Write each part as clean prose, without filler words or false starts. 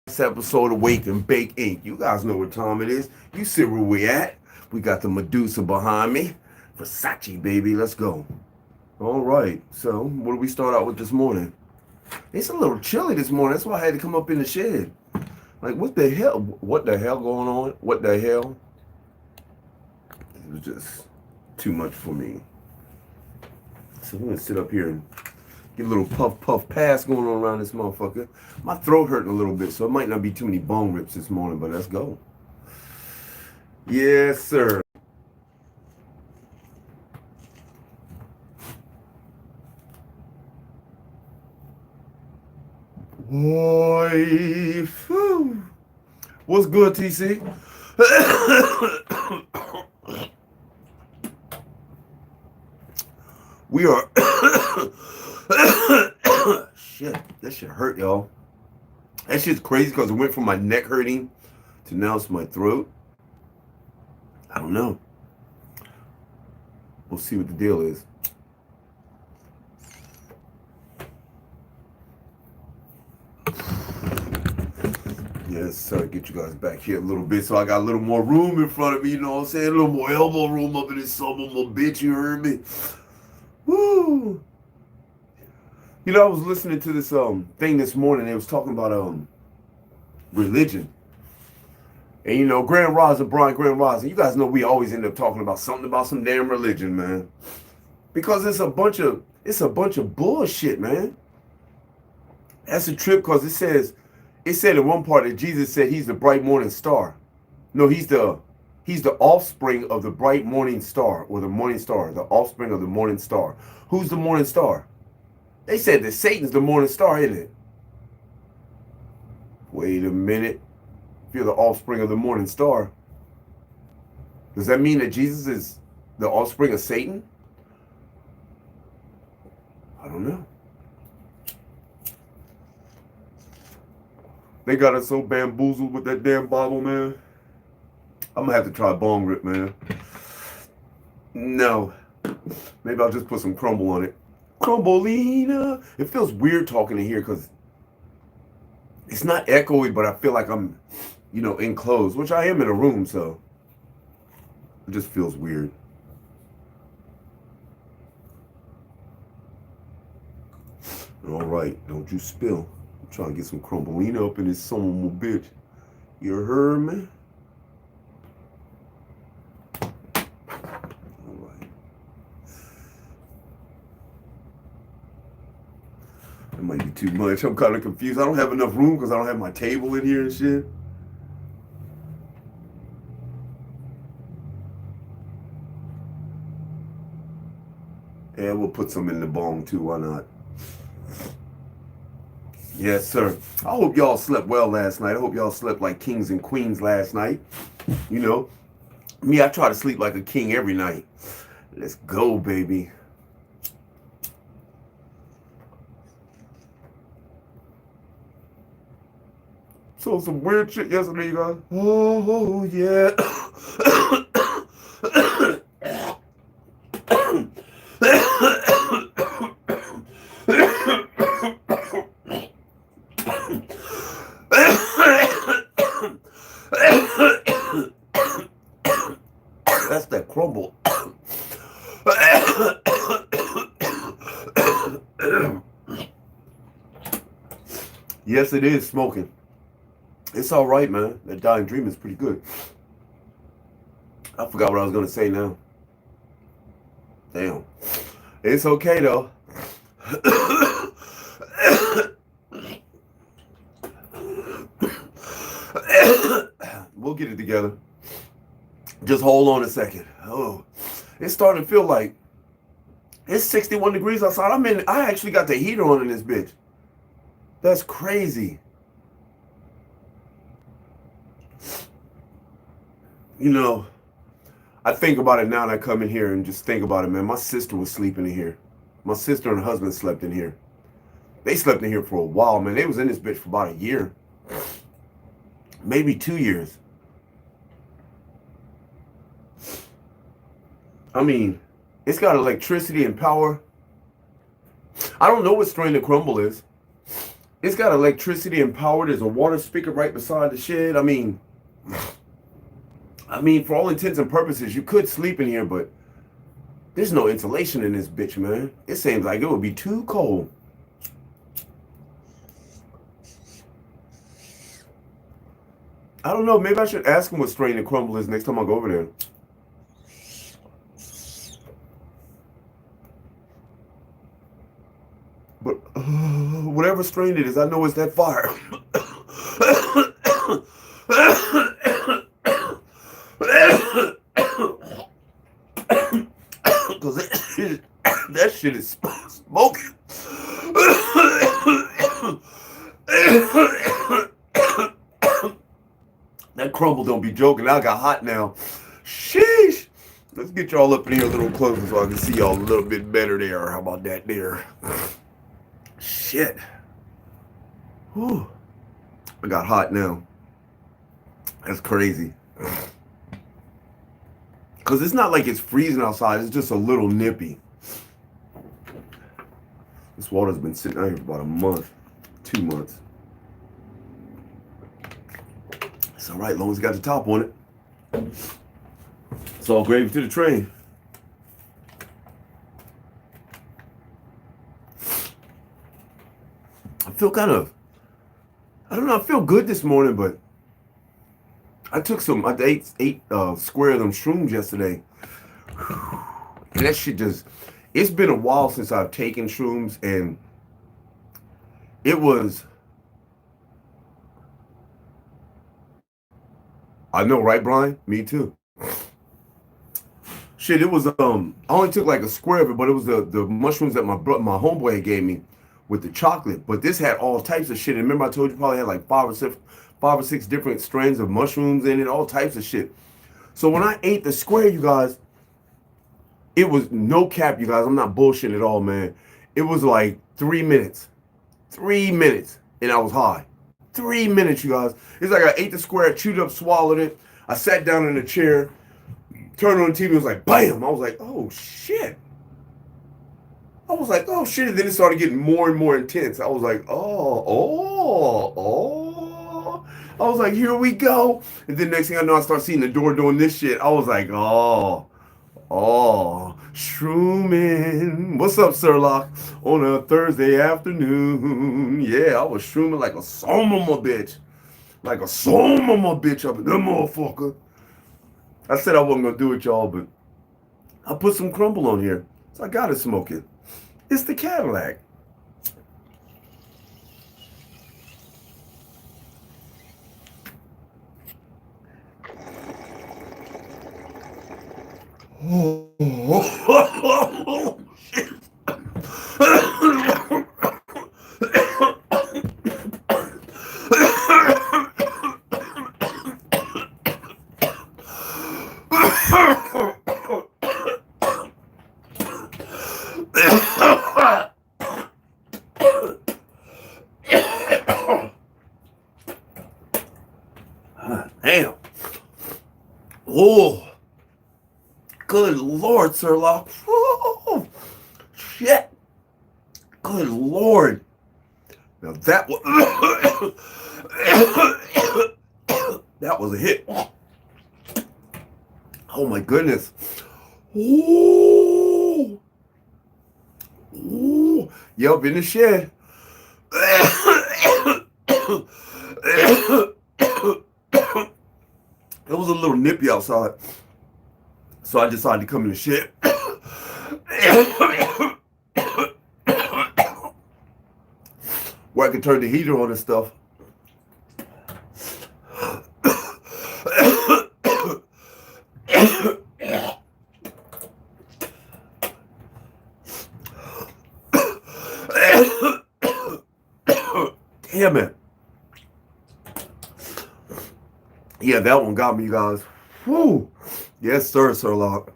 This episode of Wake and Bake Inc. You guys know what time it is. You see where we at. We got the Medusa behind me. Versace, baby. Let's go. All right. So, what do we start out with this morning? It's a little chilly this morning. That's why I had to come up in the shed. Like, what the hell? What the hell going on? What the hell? It was just too much for me. So, we're going to sit up here and get a little puff pass going on around this motherfucker. My throat hurting a little bit, so it might not be too many bone rips this morning, but let's go. Yes, sir. Boy, what's good, TC? We are. Shit, that shit hurt, y'all. That shit's crazy because it went from my neck hurting to now it's my throat. I don't know. We'll see what the deal is. Yes, sir. Get you guys back here a little bit so I got a little more room in front of me, you know what I'm saying? A little more elbow room up in this son of a bitch, you heard me? Woo! You know, I was listening to this thing this morning. It was talking about religion. And you know, Grand Rising, Brian Grand Rising, you guys know we always end up talking about something about some damn religion, man. Because it's a bunch of bullshit, man. That's a trip because it said in one part that Jesus said he's the bright morning star. No, he's the offspring of the bright morning star, or the morning star, the offspring of the morning star. Who's the morning star? They said that Satan's the morning star, isn't it? Wait a minute. If you're the offspring of the morning star, does that mean that Jesus is the offspring of Satan? I don't know. They got us so bamboozled with that damn Bible, man. I'm gonna have to try bong rip, man. No. Maybe I'll just put some crumble on it. Crumbleina. It feels weird talking in here because it's not echoey, but I feel like I'm, enclosed, which I am in a room, so it just feels weird. All right, don't you spill. I'm trying to get some crumbleina up in this son of a bitch. You heard me? It might be too much. I'm kind of confused. I don't have enough room because I don't have my table in here and shit. Yeah, we'll put some in the bong too. Why not? Yes, sir. I hope y'all slept well last night. I hope y'all slept like kings and queens last night. You know, me, I try to sleep like a king every night. Let's go, baby. So some weird shit yesterday, you guys. Oh, yeah. That's that crumble. Yes, it is smoking. It's all right, man. That Dying Dream is pretty good. I forgot what I was going to say now. Damn. It's okay, though. We'll get it together. Just hold on a second. Oh, it's starting to feel like it's 61 degrees outside. I actually got the heater on in this bitch. That's crazy. You know, I think about it now and I come in here and just think about it, man. My sister was sleeping in here. My sister and her husband slept in here. They slept in here for a while, man. They was in this bitch for about a year. Maybe 2 years. I mean, it's got electricity and power. I don't know what strain the crumble is. It's got electricity and power. There's a water spigot right beside the shed. I mean, for all intents and purposes, you could sleep in here, but there's no insulation in this bitch, man. It seems like it would be too cold. I don't know. Maybe I should ask him what strain the crumble is next time I go over there. But whatever strain it is, I know it's that fire. Because that shit is smoking. That crumble don't be joking. I got hot now. Sheesh. Let's get y'all up in here a little closer so I can see y'all a little bit better there. How about that there? Shit. Whew. I got hot now. That's crazy. Because it's not like it's freezing outside. It's just a little nippy. This water's been sitting out here for about a month. 2 months. It's all right, as long as it's got the top on it. It's all gravy to the train. I feel kind of, I don't know, I feel good this morning, but I took I ate square of them shrooms yesterday. And that shit just, it's been a while since I've taken shrooms, and it was, I know, right, Brian? Me too. Shit, it was, I only took like a square of it, but it was the mushrooms that my homeboy gave me with the chocolate. But this had all types of shit. And remember I told you probably had like five or six different strains of mushrooms in it, all types of shit. So when I ate the square, you guys, it was no cap, you guys. I'm not bullshitting at all, man. It was like 3 minutes. 3 minutes, and I was high. 3 minutes, you guys. It's like I ate the square, chewed up, swallowed it. I sat down in a chair, turned on the TV, it was like, bam! I was like, oh, shit. I was like, oh, shit. And then it started getting more and more intense. I was like, oh. I was like, here we go. And then next thing I know, I start seeing the door doing this shit. I was like, oh, shrooming. What's up, Sirlock? On a Thursday afternoon. Yeah, I was shrooming like a soma bitch. Like a soma bitch up in that motherfucker. I said I wasn't going to do it, y'all, but I put some crumble on here. So I got to smoke it. It's the Cadillac. Oh, shit. Damn. Oh. Good Lord, Sirlock. Oh, shit. Good Lord. Now that was that was a hit. Oh my goodness. Ooh. Ooh. Yep, in the shed. It was a little nippy outside, so I decided to come in the shed. Where I can turn the heater on and stuff. Damn it. Yeah, that one got me, you guys. Whew. Yes, sir, Sirlock.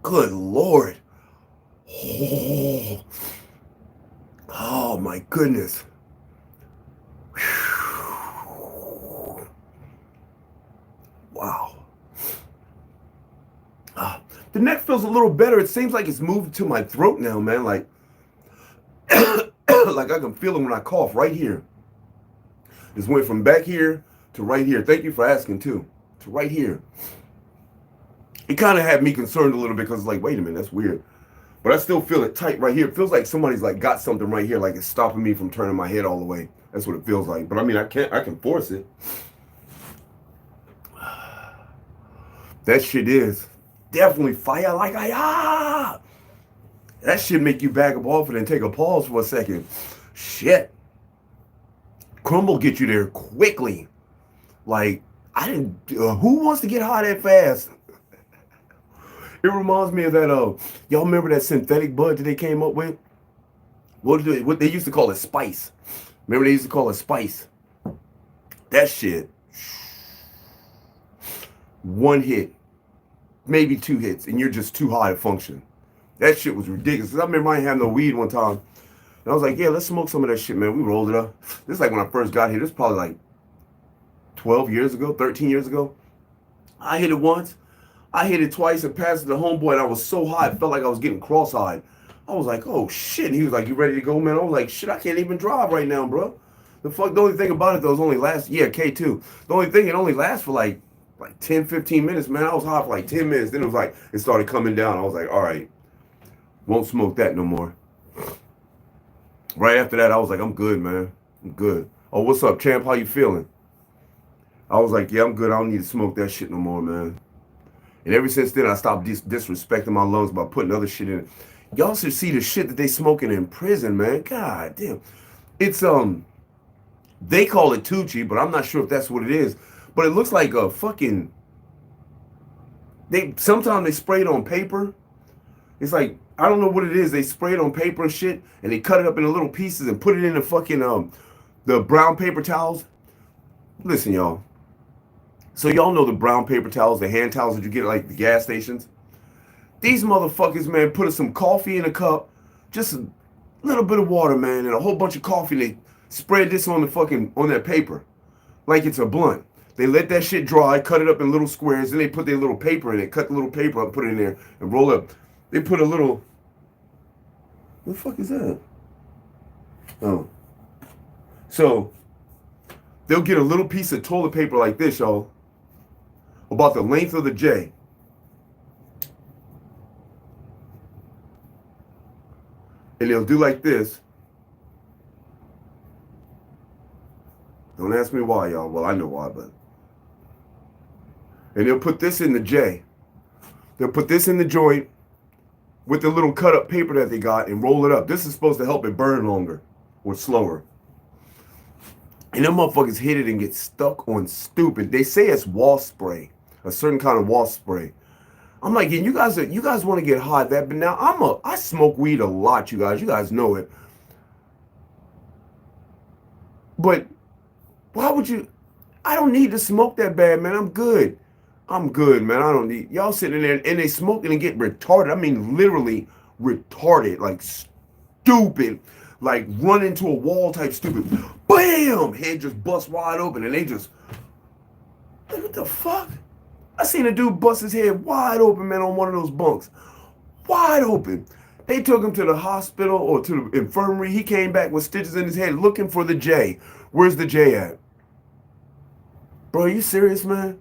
Good Lord. Oh my goodness. Wow. The neck feels a little better. It seems like it's moved to my throat now, man. Like like I can feel it when I cough right here. This went from back here to right here. Thank you for asking too. To right here. It kind of had me concerned a little bit because it's like, wait a minute, that's weird. But I still feel it tight right here. It feels like somebody's like got something right here, like it's stopping me from turning my head all the way. That's what it feels like. But I mean, I can force it. That shit is definitely fire like that shit make you back up off it and take a pause for a second. Shit. Crumble get you there quickly. Like, I didn't, who wants to get high that fast? It reminds me of that, y'all remember that synthetic bud that they came up with? What they used to call it spice. Remember they used to call it spice? That shit. One hit, maybe 2 hits, and you're just too high to function. That shit was ridiculous. I remember I didn't have no weed one time. And I was like, yeah, let's smoke some of that shit, man. We rolled it up. This is like when I first got here. This is probably like 12 years ago, 13 years ago. I hit it once. I hit it twice and passed it to homeboy, and I was so high, it felt like I was getting cross-eyed. I was like, oh, shit. And he was like, you ready to go, man? I was like, shit, I can't even drive right now, bro. The only thing about it, though, is only lasts, yeah, K2. The only thing, it only lasts for like 10, 15 minutes, man. I was high for like 10 minutes. Then it was like, it started coming down. I was like, all right, won't smoke that no more. Right after that, I was like, I'm good, man. I'm good. Oh, what's up, champ? How you feeling? I was like, yeah, I'm good. I don't need to smoke that shit no more, man. And ever since then, I stopped disrespecting my lungs by putting other shit in it. Y'all should see the shit that they smoking in prison, man. God damn. It's, they call it Tucci, but I'm not sure if that's what it is. But it looks like a fucking, sometimes they spray it on paper. It's like, I don't know what it is. They spray it on paper and shit, and they cut it up into little pieces and put it in the fucking, the brown paper towels. Listen, y'all. So y'all know the brown paper towels, the hand towels that you get at like the gas stations? These motherfuckers, man, put some coffee in a cup, just a little bit of water, man, and a whole bunch of coffee. They spread this on that paper like it's a blunt. They let that shit dry, cut it up in little squares, then they put their little paper in it, cut the little paper up, put it in there, and roll up. They put a little, what the fuck is that? Oh. So, they'll get a little piece of toilet paper like this, y'all, about the length of the J. And they'll do like this. Don't ask me why, y'all. Well, I know why, but. And they'll put this in the J. They'll put this in the joint with the little cut up paper that they got and roll it up. This is supposed to help it burn longer or slower. And them motherfuckers hit it and get stuck on stupid. They say it's wasp spray, a certain kind of wasp spray. I'm like, you guys want to get hot that, but now I smoke weed a lot, you guys. You guys know it. But why would you? I don't need to smoke that bad, man. I'm good. I'm good, man. I don't need y'all sitting there and they smoking and get retarded. I mean, literally retarded, like stupid, like run into a wall type stupid. Bam! Head just bust wide open and they just, what the fuck? I seen a dude bust his head wide open, man, on one of those bunks. Wide open. They took him to the hospital or to the infirmary. He came back with stitches in his head looking for the J. Where's the J at? Bro, are you serious, man?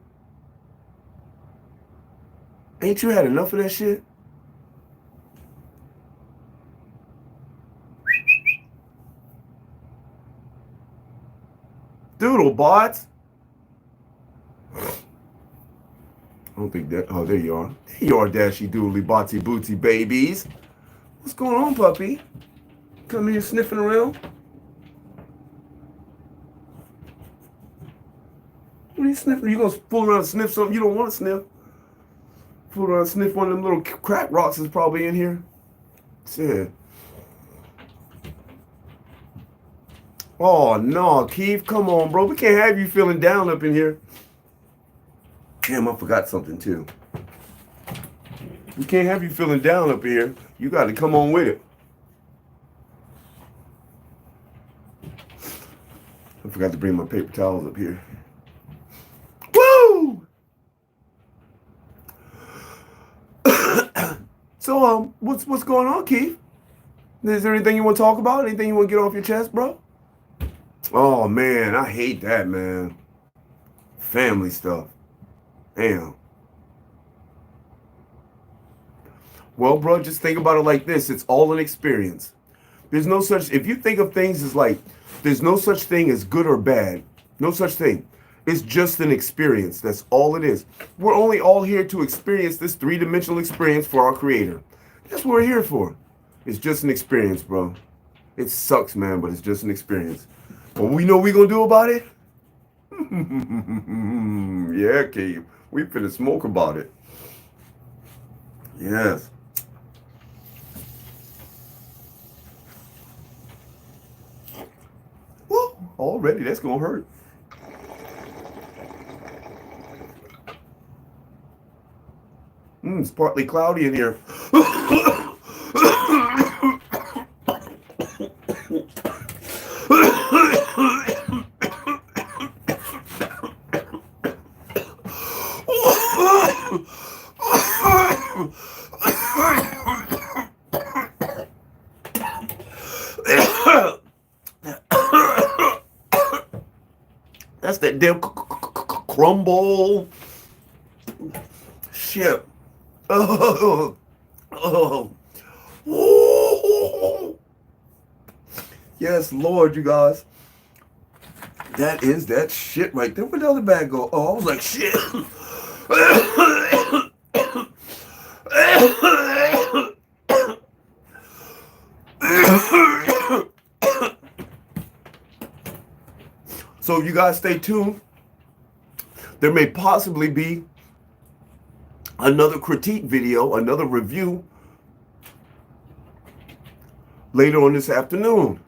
Ain't you had enough of that shit? Doodle bots. I don't think that. Oh, there you are. There you are, dashy doodly botsy bootsy babies. What's going on, puppy? Come here sniffing around. What are you sniffing? You gonna fool around and sniff something you don't want to sniff? Fool around and sniff one of them little crack rocks is probably in here. Sad. Oh no, Keith, come on, bro. We can't have you feeling down up in here. Damn, I forgot something too. We can't have you feeling down up here. You got to come on with it. I forgot to bring my paper towels up here. Woo! So, what's going on, Keith? Is there anything you want to talk about? Anything you want to get off your chest, bro? Oh, man, I hate that, man. Family stuff. Damn. Well, bro, just think about it like this. It's all an experience. There's no such, if you think of things as like, there's no such thing as good or bad. No such thing. It's just an experience. That's all it is. We're only all here to experience this three-dimensional experience for our creator. That's what we're here for. It's just an experience, bro. It sucks, man, but it's just an experience. But we know what we gonna do about it? Yeah, Cave. We finna smoke about it. Yes. Woo, already, that's gonna hurt. It's partly cloudy in here. That's that damn crumble. Shit. Oh. Yes, Lord, you guys. That is that shit right there. Where'd the other bag go? Oh, I was like, shit. So you guys stay tuned. There may possibly be another critique video, another review later on this afternoon.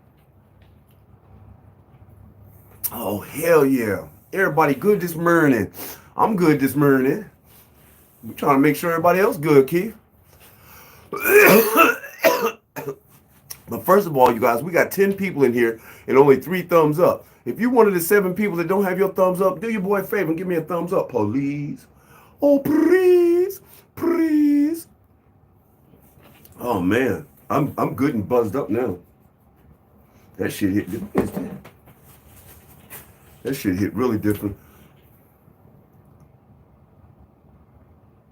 Oh, hell yeah. Everybody good this morning. I'm good this morning. I'm trying to make sure everybody else good, Keith. But first of all, you guys, we got 10 people in here and only 3 thumbs up. If you're one of the 7 people that don't have your thumbs up, do your boy a favor and give me a thumbs up, please. Oh, please, please. Oh, man. I'm good and buzzed up now. That shit hit different. That shit hit really different.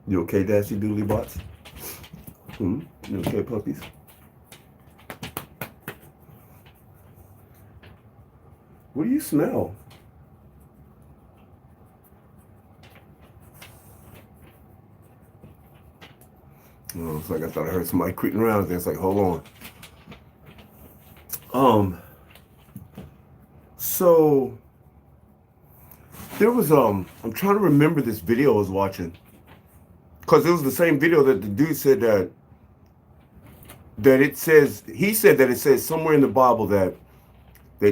You okay, Dashy Doodly Bots? You okay, puppies? What do you smell? Oh, it's like I thought I heard somebody creeping around there. It's like, hold on. So there was I'm trying to remember this video I was watching, because it was the same video that the dude said that it says, he said that it says somewhere in the Bible that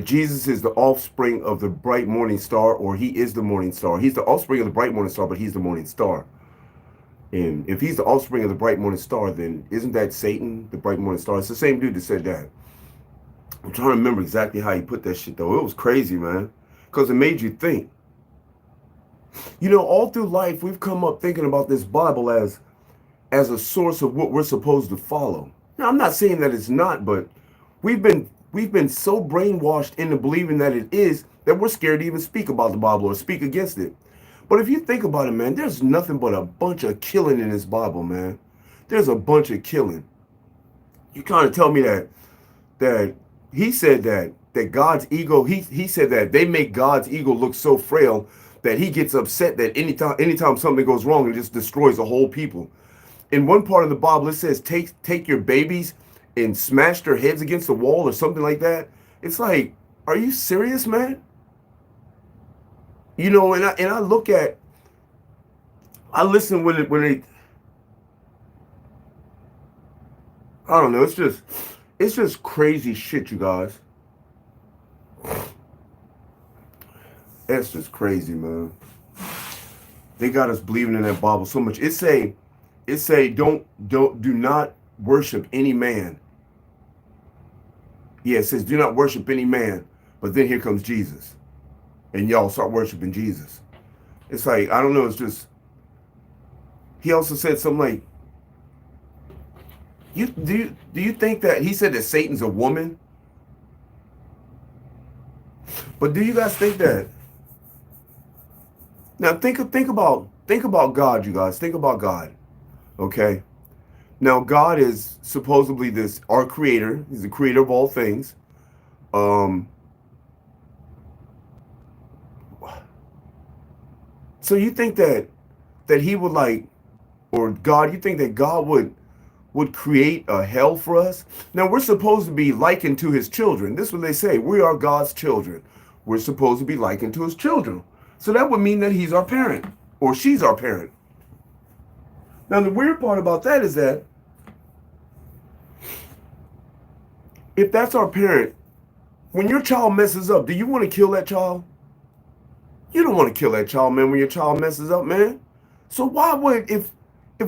Jesus is the offspring of the bright morning star, or he is the morning star. He's the offspring of the bright morning star, but he's the morning star. And if he's the offspring of the bright morning star, then isn't that Satan, the bright morning star? It's the same dude that said that. I'm trying to remember exactly how he put that shit, though. It was crazy, man, because it made you think. You know, all through life, we've come up thinking about this Bible as a source of what we're supposed to follow. Now, I'm not saying that it's not, but we've been so brainwashed into believing that it is, that we're scared to even speak about the Bible or speak against it. But if you think about it, man, there's nothing but a bunch of killing in this Bible, man. There's a bunch of killing. You kind of tell me that he said that God's ego, he said that they make God's ego look so frail that he gets upset that anytime something goes wrong, it just destroys a whole people. In one part of the Bible, it says take your babies and smash their heads against the wall or something like that. It's like, are you serious, man? You know, and I look at, I listen when they, I don't know, it's just crazy shit, you guys. It's just crazy, man. They got us believing in that Bible so much. It say do not worship any man. Yeah, it says do not worship any man. But then here comes Jesus. And y'all start worshiping Jesus. It's like, I don't know, it's just, he also said something like, Do you think that he said that Satan's a woman? But do you guys think that? Now think about God, you guys. Think about God. Okay. Now God is supposedly this our creator. He's the creator of all things. Um. So you think that he would like, or God? You think that God would create a hell for us? Now we're supposed to be likened to his children. This is what they say. We are God's children. We're supposed to be likened to his children. So that would mean that he's our parent or she's our parent. Now the weird part about that is that if that's our parent, when your child messes up, do you want to kill that child? You don't want to kill that child, man, when your child messes up, man. So why would if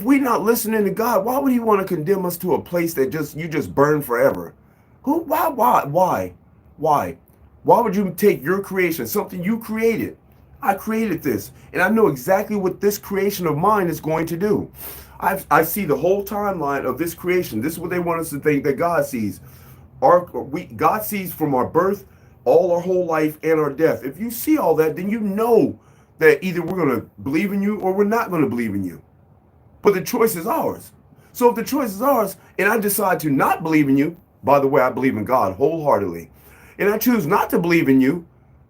we not listening to God, why would he want to condemn us to a place that you just burn forever? Who why? Why would you take your creation, something you created? I created this, and I know exactly what this creation of mine is going to do. I see the whole timeline of this creation. This is what they want us to think that God sees. God sees from our birth, all our whole life, and our death. If you see all that, then you know that either we're going to believe in you or we're not going to believe in you. But the choice is ours. So if the choice is ours, and I decide to not believe in you, by the way, I believe in God wholeheartedly, and I choose not to believe in you,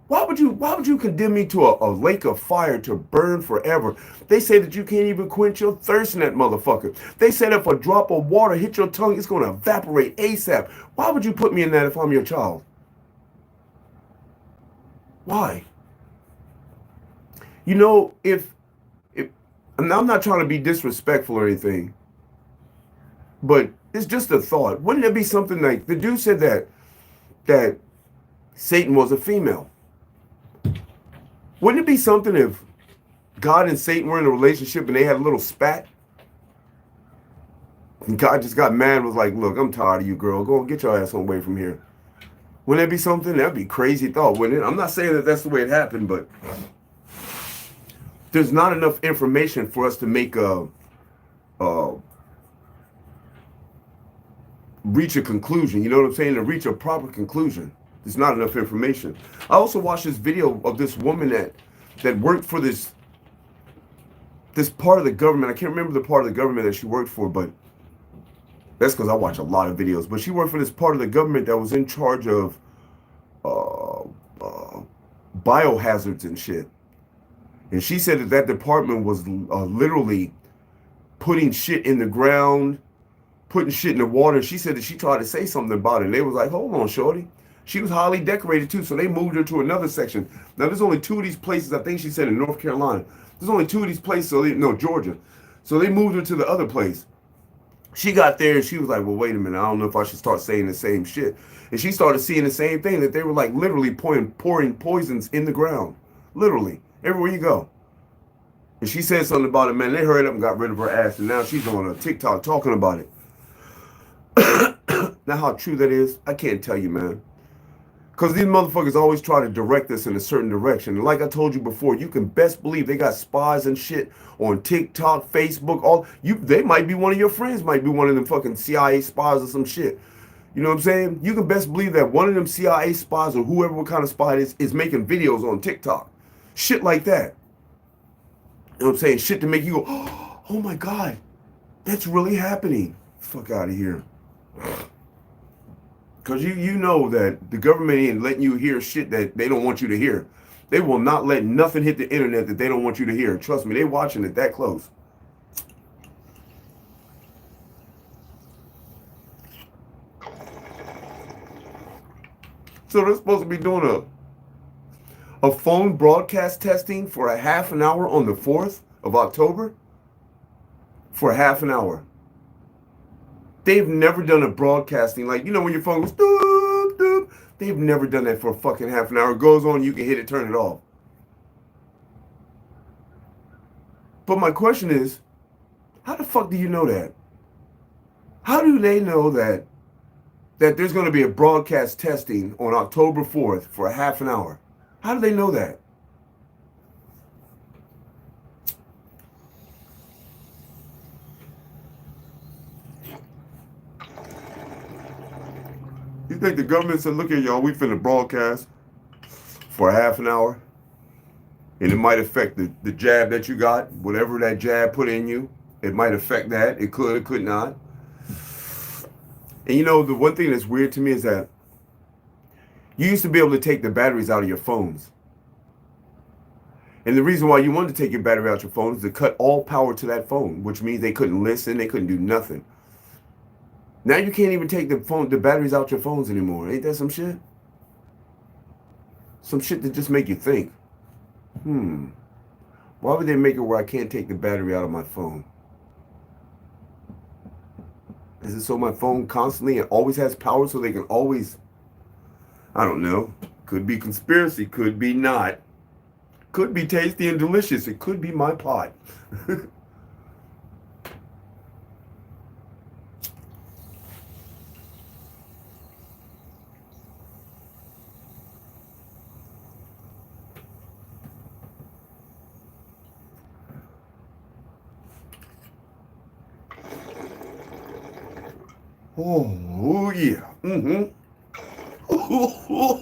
why would you condemn me to a lake of fire to burn forever? They say that you can't even quench your thirst in that motherfucker. They said if a drop of water hit your tongue, it's going to evaporate ASAP. Why would you put me in that if I'm your child? Why? You know, if and I'm not trying to be disrespectful or anything, but it's just a thought. Wouldn't it be something like the dude said that Satan was a female? Wouldn't it be something if God and Satan were in a relationship and they had a little spat? And God just got mad and was like, look, I'm tired of you, girl. Go get your ass away from here. Wouldn't that be something? That'd be crazy thought, wouldn't it? I'm not saying that that's the way it happened, but there's not enough information for us to make a reach a conclusion. You know what I'm saying? To reach a proper conclusion. There's not enough information. I also watched this video of this woman that worked for this part of the government. I can't remember the part of the government that she worked for, but that's because I watch a lot of videos. But she worked for this part of the government that was in charge of biohazards and shit. And she said that department was literally putting shit in the ground, putting shit in the water. She said that she tried to say something about it. And they was like, hold on, shorty. She was highly decorated too, so they moved her to another section. Now, there's only 2 of these places, I think she said in North Carolina. There's only 2 of these places, Georgia. So they moved her to the other place. She got there and she was like, well, wait a minute. I don't know if I should start saying the same shit. And she started seeing the same thing, that they were like literally pouring poisons in the ground. Literally, everywhere you go. And she said something about it, man. They hurried up and got rid of her ass. And now she's on a TikTok talking about it. Now, how true that is, I can't tell you, man. Because these motherfuckers always try to direct us in a certain direction. And like I told you before, you can best believe they got spies and shit on TikTok, Facebook. They might be one of your friends, might be one of them fucking CIA spies or some shit. You know what I'm saying? You can best believe that one of them CIA spies or whoever what kind of spy it is making videos on TikTok. Shit like that. You know what I'm saying? Shit to make you go, oh my God, that's really happening. Fuck out of here. Because you know that the government ain't letting you hear shit that they don't want you to hear. They will not let nothing hit the internet that they don't want you to hear. Trust me, they watching it that close. So they're supposed to be doing a phone broadcast testing for a half an hour on the 4th of October? For a half an hour. They've never done a broadcasting like, when your phone goes doop, doop. They've never done that for a fucking half an hour. It goes on, you can hit it, turn it off. But my question is, how the fuck do you know that? How do they know that there's going to be a broadcast testing on October 4th for a half an hour? How do they know that? think the government said, look at y'all, we finna broadcast for half an hour, and it might affect the jab that you got, whatever that jab put in you. It might affect that. It could not. And you know, the one thing that's weird to me is that you used to be able to take the batteries out of your phones. And the reason why you wanted to take your battery out your phone is to cut all power to that phone, which means they couldn't listen, they couldn't do nothing. Now you can't even take the batteries out your phones anymore. Ain't that some shit? Some shit that just make you think. Why would they make it where I can't take the battery out of my phone? Is it so my phone constantly and always has power so they can always... I don't know. Could be conspiracy, could be not. Could be tasty and delicious. It could be my pot. Oh yeah. Oh,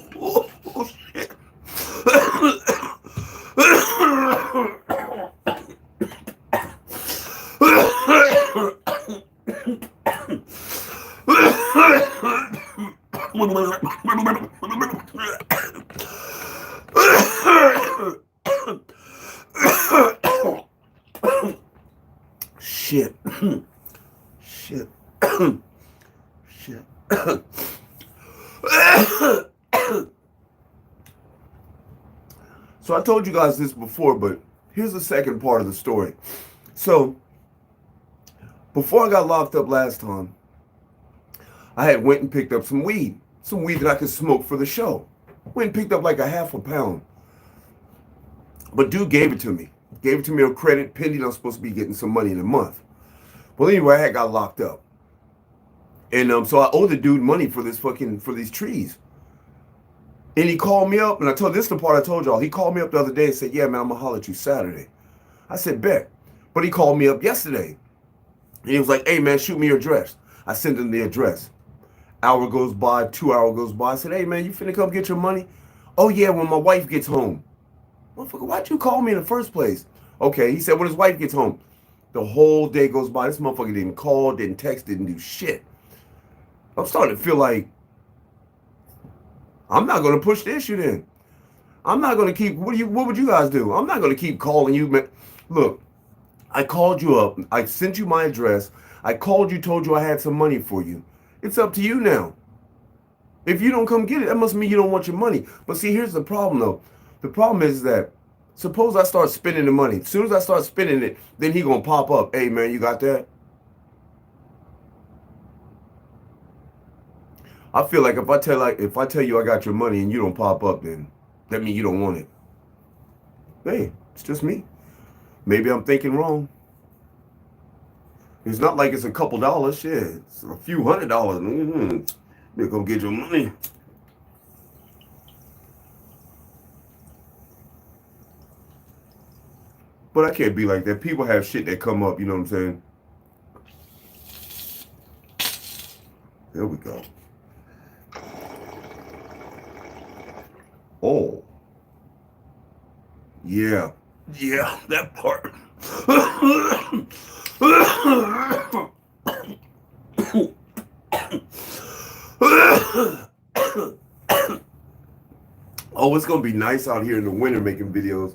shit. Shit. Shit. Shit. So I told you guys this before, but here's the second part of the story. So before I got locked up last time, I had went and picked up some weed that I could smoke for the show. Went and picked up like a half a pound. But dude gave it to me. Gave it to me on credit, pending I'm supposed to be getting some money in a month. Well, anyway, I had got locked up. And so I owe the dude money for these trees. And he called me up, and this is the part I told y'all. He called me up the other day and said, yeah, man, I'm gonna holler at you Saturday. I said, bet. But he called me up yesterday. And he was like, hey, man, shoot me your address. I sent him the address. Hour goes by, 2 hours goes by. I said, hey, man, you finna come get your money? Oh, yeah, when my wife gets home. Motherfucker, why'd you call me in the first place? Okay, he said when his wife gets home. The whole day goes by. This motherfucker didn't call, didn't text, didn't do shit. I'm starting to feel like I'm not going to push the issue then. I'm not going to keep, what would you guys do? I'm not going to keep calling you. Look, I called you up. I sent you my address. I called you, told you I had some money for you. It's up to you now. If you don't come get it, that must mean you don't want your money. But see, here's the problem though. The problem is that suppose I start spending the money. As soon as I start spending it, then he going to pop up. Hey, man, you got that? I feel like if I tell you I got your money and you don't pop up, then that means you don't want it. Hey, it's just me. Maybe I'm thinking wrong. It's not like it's a couple dollars. Shit, it's a few $100. They're gonna get your money. But I can't be like that. People have shit that come up. You know what I'm saying? There we go. Oh. Yeah. Yeah, that part. Oh, it's going to be nice out here in the winter making videos.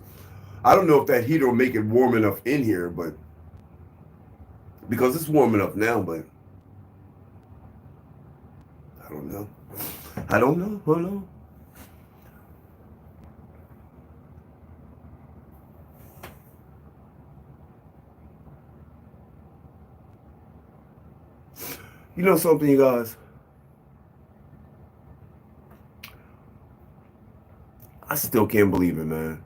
I don't know if that heater will make it warm enough in here, but because it's warm enough now, but I don't know. I don't know. Hold on. You know something, you guys? I still can't believe it, man.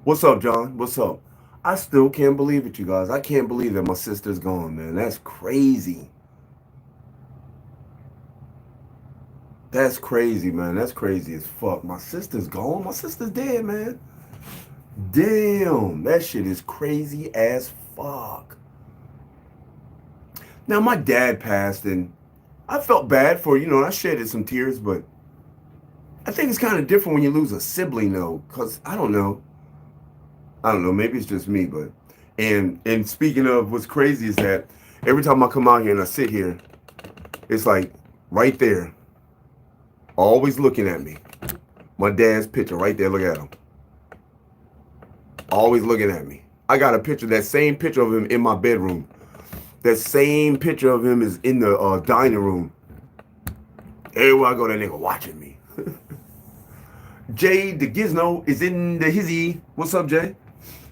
What's up, John? What's up? I still can't believe it, you guys. I can't believe that my sister's gone, man. That's crazy. That's crazy, man. That's crazy as fuck. My sister's gone. My sister's dead, man. Damn. That shit is crazy as fuck. Now, my dad passed, and I felt bad for, you know, I shedded some tears, but I think it's kind of different when you lose a sibling, though, because I don't know. I don't know. Maybe it's just me, but and speaking of what's crazy is that every time I come out here and I sit here, it's like right there, always looking at me. My dad's picture right there. Look at him. Always looking at me. I got a picture, that same picture of him in my bedroom. That same picture of him is in the dining room. Everywhere I go, that nigga watching me. Jay the Gizno is in the hizzy. What's up, Jay?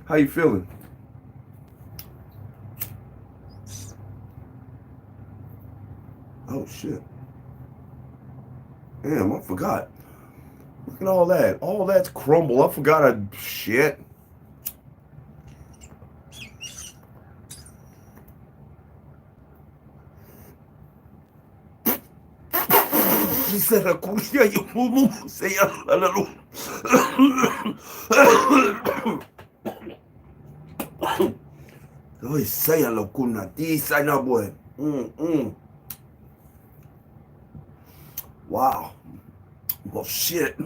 How you feeling? Oh, shit. Damn, I forgot. Look at all that. All that's crumble. I forgot shit. Said a cuya y mumu se llama la luz. Oi, say a locuna, say no boy. Wow. Well, shit.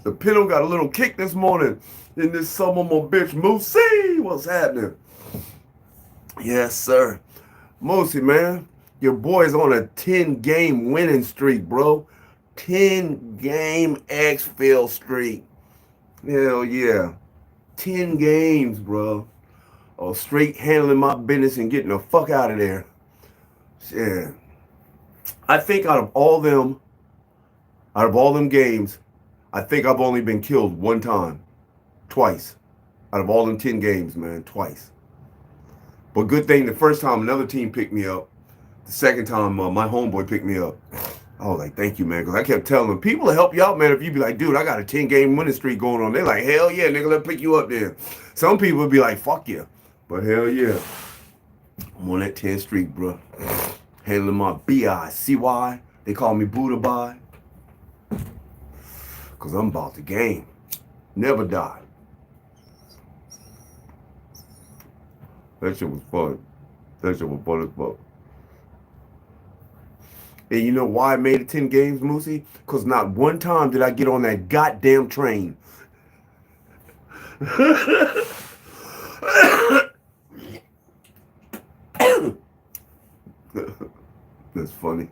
The pillow got a little kick this morning in this some of my bitch Moosey. What's happening? Yes, sir. Moosey, man, your boy's on a 10-game winning streak, bro. 10-game X-Fill streak. Hell yeah. 10 games, bro. Oh, straight handling my business and getting the fuck out of there. Yeah. I think out of all them games, I think I've only been killed one time. Twice. Out of all them 10 games, man. Twice. But good thing the first time another team picked me up. The second time my homeboy picked me up. I was like, thank you, man. Because I kept telling them, people will help you out, man. If you be like, dude, I got a 10-game winning streak going on. They're like, hell yeah, nigga, let's pick you up there. Some people would be like, fuck yeah. But hell yeah. I'm on that 10 streak, bro. Handling my B-I-C-Y. They call me Buddha Bye. Because I'm about to game. Never die. That shit was fun. That shit was fun as fuck. And you know why I made it 10 games, Moosey? Because not one time did I get on that goddamn train. That's funny.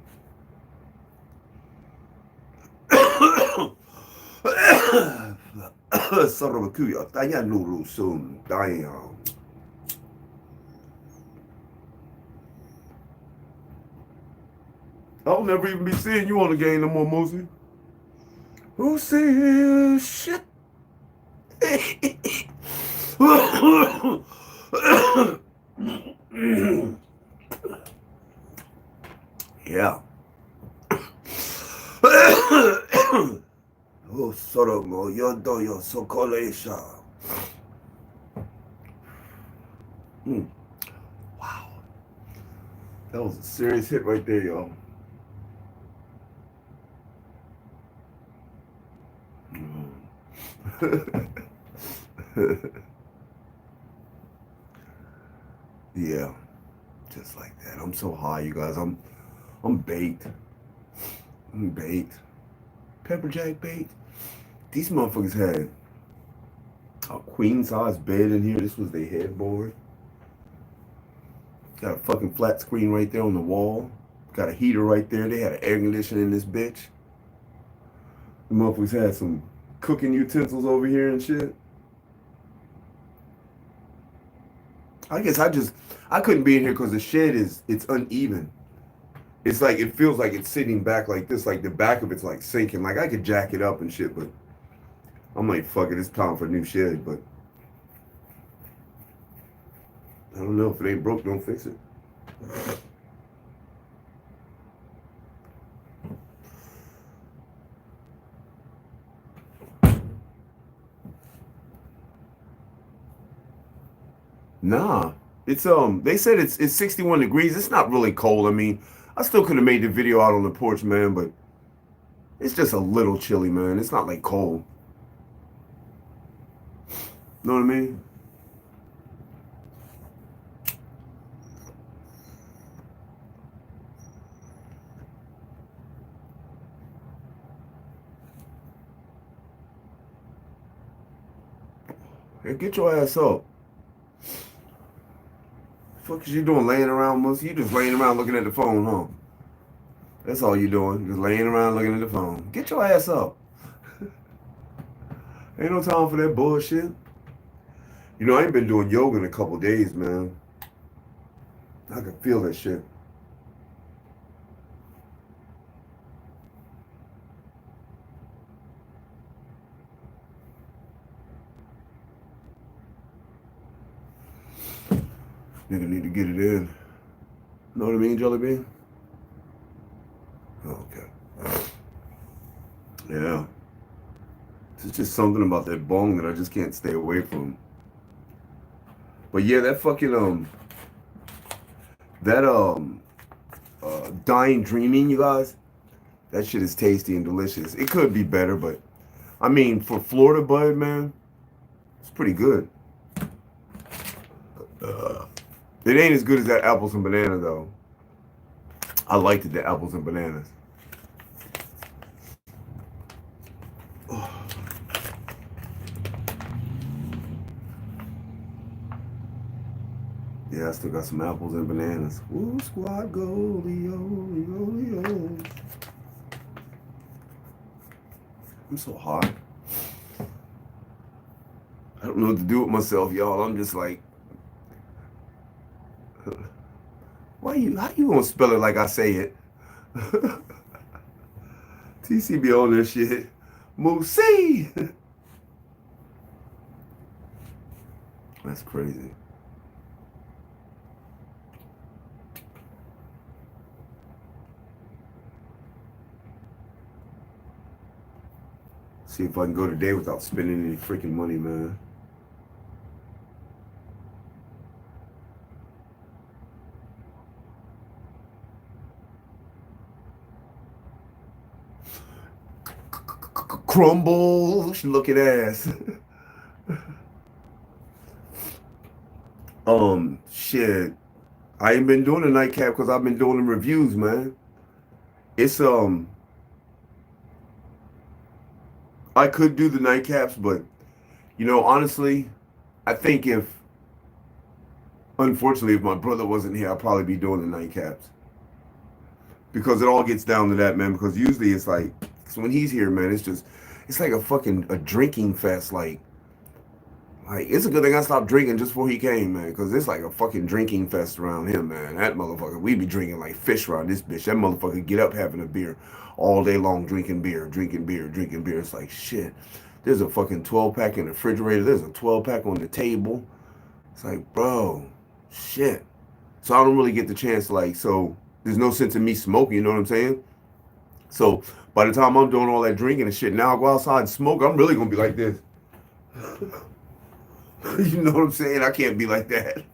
Sarabakuya, Taya Nuru soon. Damn. I'll never even be seeing you on the game no more, Moosey. Who sees shit? Yeah. Oh, Soromo, Yodoyo, Sokolesha. Wow. That was a serious hit right there, y'all. Yeah, just like that. I'm so high, you guys. I'm baked. I'm baked. Pepper jack baked. These motherfuckers had a queen size bed in here. This was their headboard. Got a fucking flat screen right there on the wall. Got a heater right there. They had an air conditioner in this bitch. The motherfuckers had some cooking utensils over here and shit. I guess I couldn't be in here because the shed it's uneven. It's like, it feels like it's sitting back like this, like the back of it's like sinking. Like I could jack it up and shit, but I'm like, fuck it, it's time for a new shed. But I don't know, if it ain't broke, don't fix it. Nah, it's they said it's 61 degrees. It's not really cold. I mean, I still could have made the video out on the porch, man, but it's just a little chilly, man. It's not like cold. Know what I mean? Hey, get your ass up. Fuck is you doing laying around, Mussy? You just laying around looking at the phone, huh? That's all you doing. Just laying around looking at the phone. Get your ass up. Ain't no time for that bullshit. You know, I ain't been doing yoga in a couple days, man. I can feel that shit. Nigga need to get it in. Know what I mean, Jelly Bean? Okay. Yeah. It's just something about that bong that I just can't stay away from. But yeah, that fucking that dying dreaming, you guys. That shit is tasty and delicious. It could be better, but I mean, for Florida bud, man, it's pretty good. It ain't as good as that apples and banana though. I liked it, the apples and bananas. Yeah, I still got some apples and bananas. Ooh, squad goalie, oh. I'm so hot. I don't know what to do with myself, y'all. I'm just like, how you gonna spell it like I say it? TCB on this shit. Moosey! That's crazy. See if I can go today without spending any freaking money, man. Crumble, looking ass. Shit. I ain't been doing a nightcap because I've been doing the reviews, man. It's I could do the nightcaps, but you know, honestly, I think unfortunately, if my brother wasn't here, I'd probably be doing the nightcaps because it all gets down to that, man. Because usually it's like, cause when he's here, man, it's like a drinking fest, like it's a good thing I stopped drinking just before he came, man, because it's like a fucking drinking fest around him, man. That motherfucker, we be drinking like fish around this bitch. That motherfucker get up having a beer all day long, drinking beer, drinking beer, drinking beer. It's like shit. There's a fucking 12 pack in the refrigerator. There's a 12 pack on the table. It's like, bro, shit. So I don't really get the chance, like, so there's no sense in me smoking, you know what I'm saying? So by the time I'm doing all that drinking and shit, now I go outside and smoke, I'm really gonna be like this. You know what I'm saying? I can't be like that.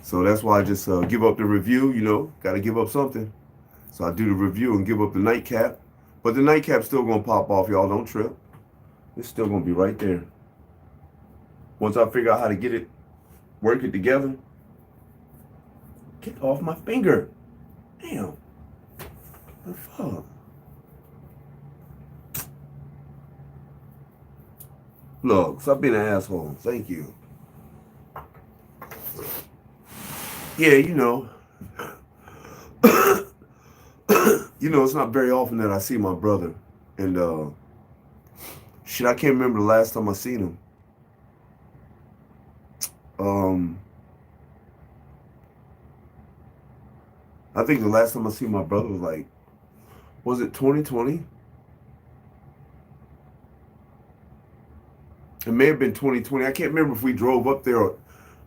So that's why I just give up the review, you know, got to give up something. So I do the review and give up the nightcap. But the nightcap's still going to pop off, y'all. Don't trip. It's still going to be right there. Once I figure out how to get it, work it together. Get off my finger. Damn. The fuck? Look, stop being an asshole. Thank you. Yeah, you know. You know, it's not very often that I see my brother. And shit, I can't remember the last time I seen him. I think the last time I seen my brother was like, was it 2020? It may have been 2020. I can't remember if we drove up there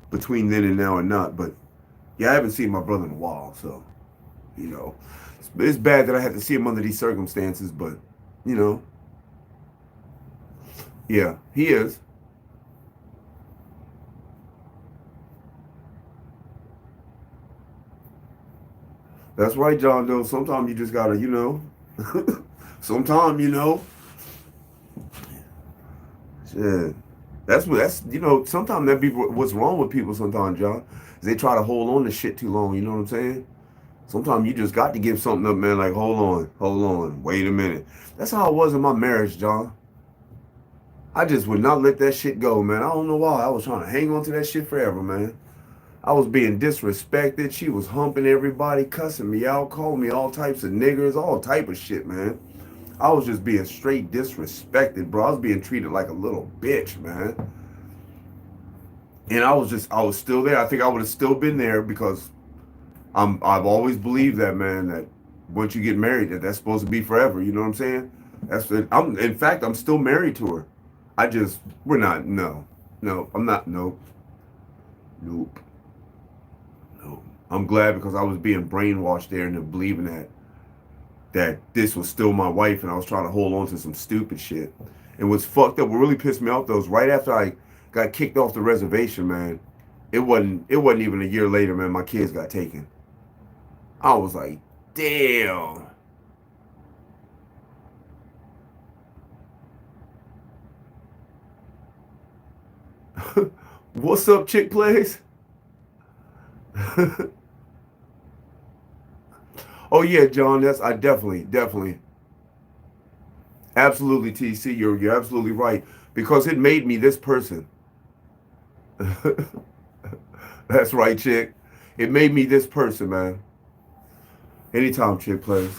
between then and now or not. But yeah, I haven't seen my brother in a while. So, you know, it's bad that I had to see him under these circumstances. But, you know, yeah, he is. That's right, John Doe. Sometimes you just gotta, you know, sometimes, you know, shit. That's you know, sometimes that be what's wrong with people sometimes, John. Is they try to hold on to shit too long, you know what I'm saying? Sometimes you just got to give something up, man, like hold on, wait a minute. That's how it was in my marriage, John. I just would not let that shit go, man. I don't know why. I was trying to hang on to that shit forever, man. I was being disrespected. She was humping everybody, cussing me out, calling me all types of niggers, all type of shit, man. I was just being straight disrespected, bro. I was being treated like a little bitch, man. And I was still there. I think I would have still been there because I've always believed that, man, that once you get married, that's supposed to be forever. You know what I'm saying? In fact, I'm still married to her. We're not, no, I'm not, nope. I'm glad because I was being brainwashed there into believing that this was still my wife and I was trying to hold on to some stupid shit. And what's fucked up, what really pissed me off though, is right after I got kicked off the reservation, man, it wasn't even a year later, man, my kids got taken. I was like, damn. What's up, Chick Plays? Oh yeah, John, I definitely. Absolutely, TC, you're absolutely right. Because it made me this person. That's right, Chick. It made me this person, man. Anytime, Chick Plays.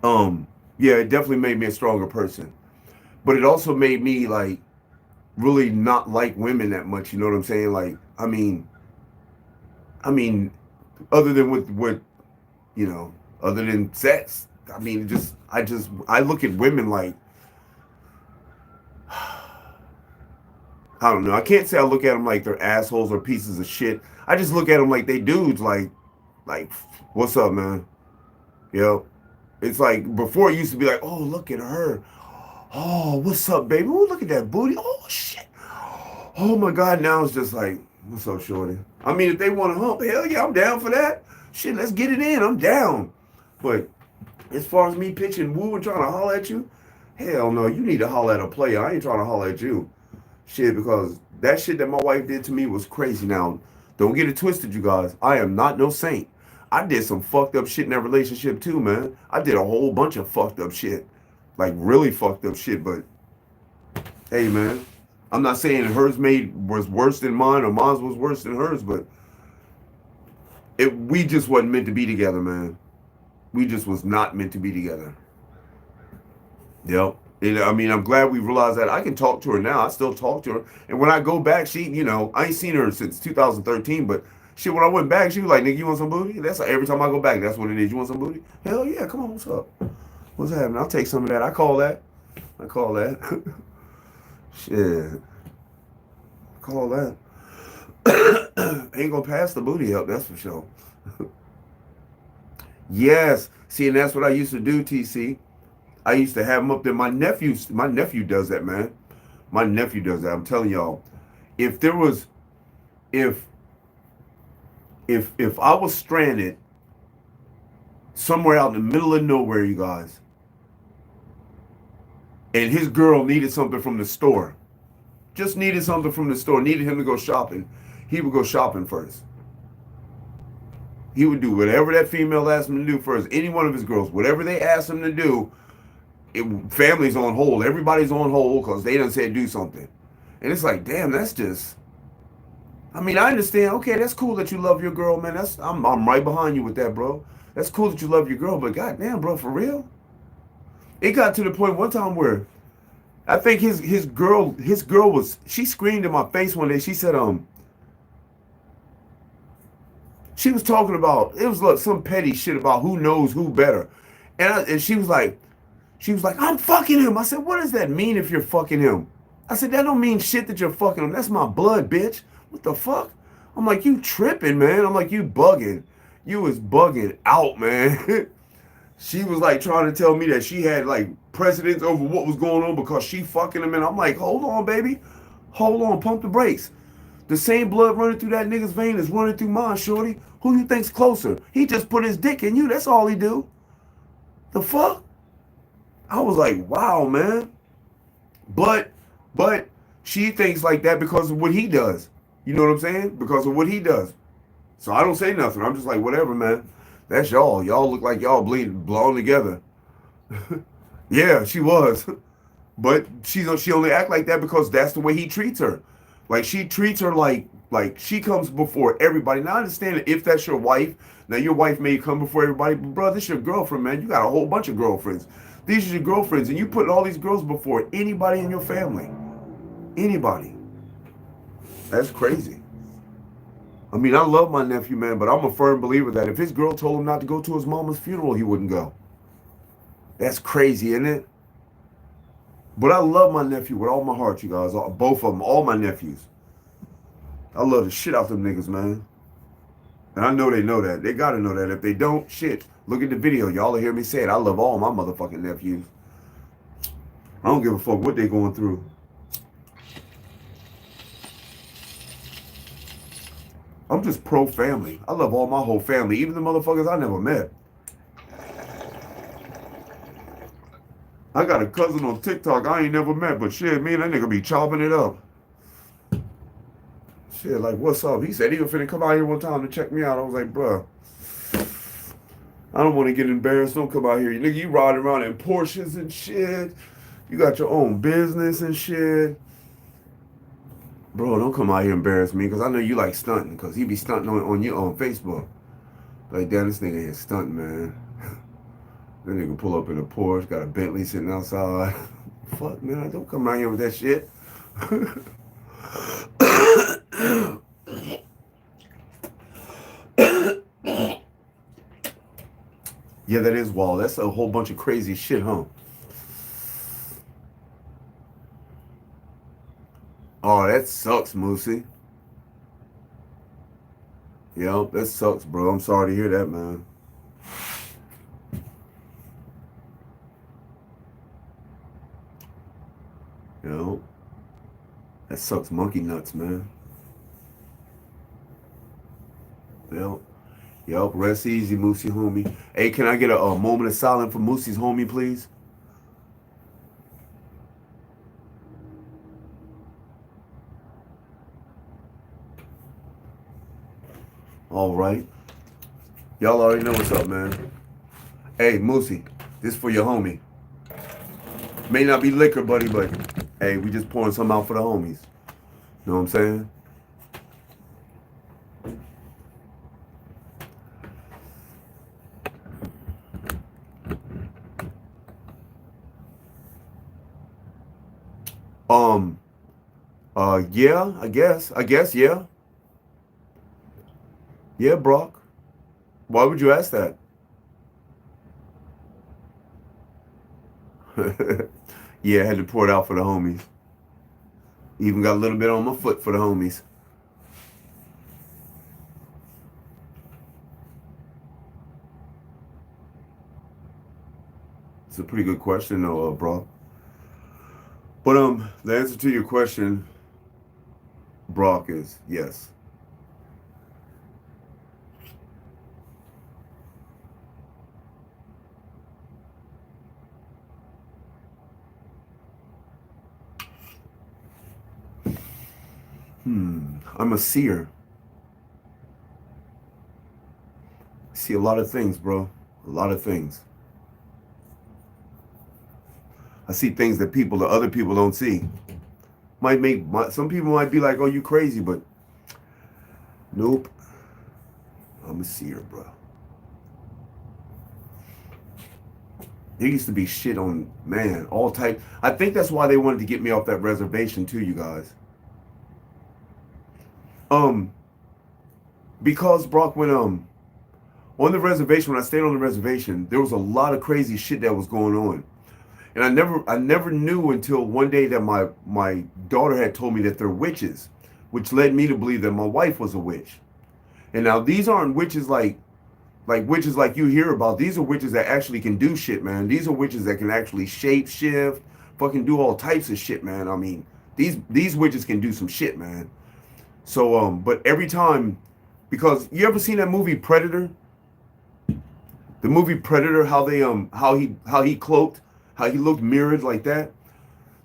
Yeah, it definitely made me a stronger person. But it also made me like really not like women that much, you know what I'm saying? Like, I mean, other than with other than sex. I mean, I look at women like, I don't know. I can't say I look at them like they're assholes or pieces of shit. I just look at them like they dudes. Like, what's up, man? It's like before it used to be like, oh, look at her. Oh, what's up, baby? Oh, look at that booty. Oh shit. Oh my God. Now it's just like, what's up, shorty? I mean, if they want to hump, hell yeah, I'm down for that. Shit, let's get it in. I'm down. But as far as me pitching woo and trying to holler at you, hell no, you need to holler at a player. I ain't trying to holler at you. Shit, because that shit that my wife did to me was crazy. Now, don't get it twisted, you guys. I am not no saint. I did some fucked up shit in that relationship too, man. I did a whole bunch of fucked up shit. Like really fucked up shit, but hey, man. I'm not saying hers was worse than mine or mine was worse than hers, but we just wasn't meant to be together, man. We just was not meant to be together. Yep. And, I mean, I'm glad we realized that. I can talk to her now. I still talk to her. And when I go back, I ain't seen her since 2013, but shit, when I went back, she was like, nigga, you want some booty? That's like, every time I go back, that's what it is. You want some booty? Hell yeah, come on, what's up? What's happening? I'll take some of that. I call that. Shit. Call that. Ain't gonna pass the booty up, that's for sure. Yes. See, and that's what I used to do, TC. I used to have them up there. My nephew does that, man. My nephew does that. I'm telling y'all. If I was stranded somewhere out in the middle of nowhere, you guys, and his girl needed something from the store, just needed something from the store, needed him to go shopping, he would go shopping first. He would do whatever that female asked him to do first. Any one of his girls, whatever they asked him to do, family's on hold. Everybody's on hold because they done said do something. And it's like, damn, that's just, I mean, I understand. Okay, that's cool that you love your girl, man. I'm right behind you with that, bro. That's cool that you love your girl, but goddamn, bro, for real? It got to the point one time where I think his girl she screamed in my face one day. She said, she was talking about, it was like some petty shit about who knows who better. And she was like, I'm fucking him. I said, what does that mean if you're fucking him? I said, that don't mean shit that you're fucking him. That's my blood, bitch. What the fuck? I'm like, you tripping, man. I'm like, you bugging. You was bugging out, man. She was like trying to tell me that she had like precedence over what was going on because she fucking him. And I'm like, hold on, baby. Hold on, pump the brakes. The same blood running through that nigga's vein is running through mine, shorty. Who you think's closer? He just put his dick in you. That's all he do. The fuck? I was like, wow, man. But she thinks like that because of what he does. You know what I'm saying? Because of what he does. So I don't say nothing. I'm just like, whatever, man. That's y'all. Y'all look like y'all blown together. Yeah, she was. But she only act like that because that's the way he treats her. Like she treats her like she comes before everybody. Now I understand that if that's your wife, now your wife may come before everybody, but bro, this is your girlfriend, man. You got a whole bunch of girlfriends. These are your girlfriends, and you put all these girls before anybody in your family. Anybody. That's crazy. I mean, I love my nephew, man, but I'm a firm believer that if his girl told him not to go to his mama's funeral, he wouldn't go. That's crazy, isn't it? But I love my nephew with all my heart, you guys. Both of them, all my nephews. I love the shit out them niggas, man. And I know they know that. They gotta know that. If they don't, shit. Look at the video. Y'all will hear me say it. I love all my motherfucking nephews. I don't give a fuck what they going through. I'm just pro-family. I love all my whole family, even the motherfuckers I never met. I got a cousin on TikTok I ain't never met, but shit, me and that nigga be chopping it up. Shit, like, what's up? He said he was finna come out here one time to check me out. I was like, bruh, I don't want to get embarrassed. Don't come out here. Nigga, you riding around in Porsches and shit. You got your own business and shit. Bro, don't come out here and embarrass me, because I know you like stunting, because he be stunting on you on Facebook. Like, damn, this nigga here stunting, man. That nigga pull up in a Porsche, got a Bentley sitting outside. Fuck, man, don't come out here with that shit. Yeah, that is wild. That's a whole bunch of crazy shit, huh? Oh, that sucks, Moosey. Yep, that sucks, bro. I'm sorry to hear that, man. You know, that sucks monkey nuts, man. Yep. Yep, rest easy, Moosey, homie. Hey, can I get a moment of silence for Moosey's homie, please? All right. Y'all already know what's up, man. Hey, Moosey, this for your homie. May not be liquor, buddy, but hey, we just pouring something out for the homies. Know what I'm saying? Yeah, I guess, yeah. Yeah, Brock. Why would you ask that? Yeah, I had to pour it out for the homies. Even got a little bit on my foot for the homies. It's a pretty good question, though, Brock. But the answer to your question, Brock, is yes. I'm a seer. See a lot of things, bro. A lot of things. I see things that other people don't see. Some people might be like, "Oh, you crazy," but nope. I'm a seer, bro. There used to be shit on, man, all type. I think that's why they wanted to get me off that reservation too, you guys. Because Brock, when on the reservation, when I stayed on the reservation, there was a lot of crazy shit that was going on. And I never knew until one day that my daughter had told me that they're witches, which led me to believe that my wife was a witch. And now these aren't witches like witches like you hear about. These are witches that actually can do shit, man. These are witches that can actually shape shift, fucking do all types of shit, man. I mean, these witches can do some shit, man. So but every time, because you ever seen that movie Predator? The movie Predator, how he cloaked, how he looked mirrored like that.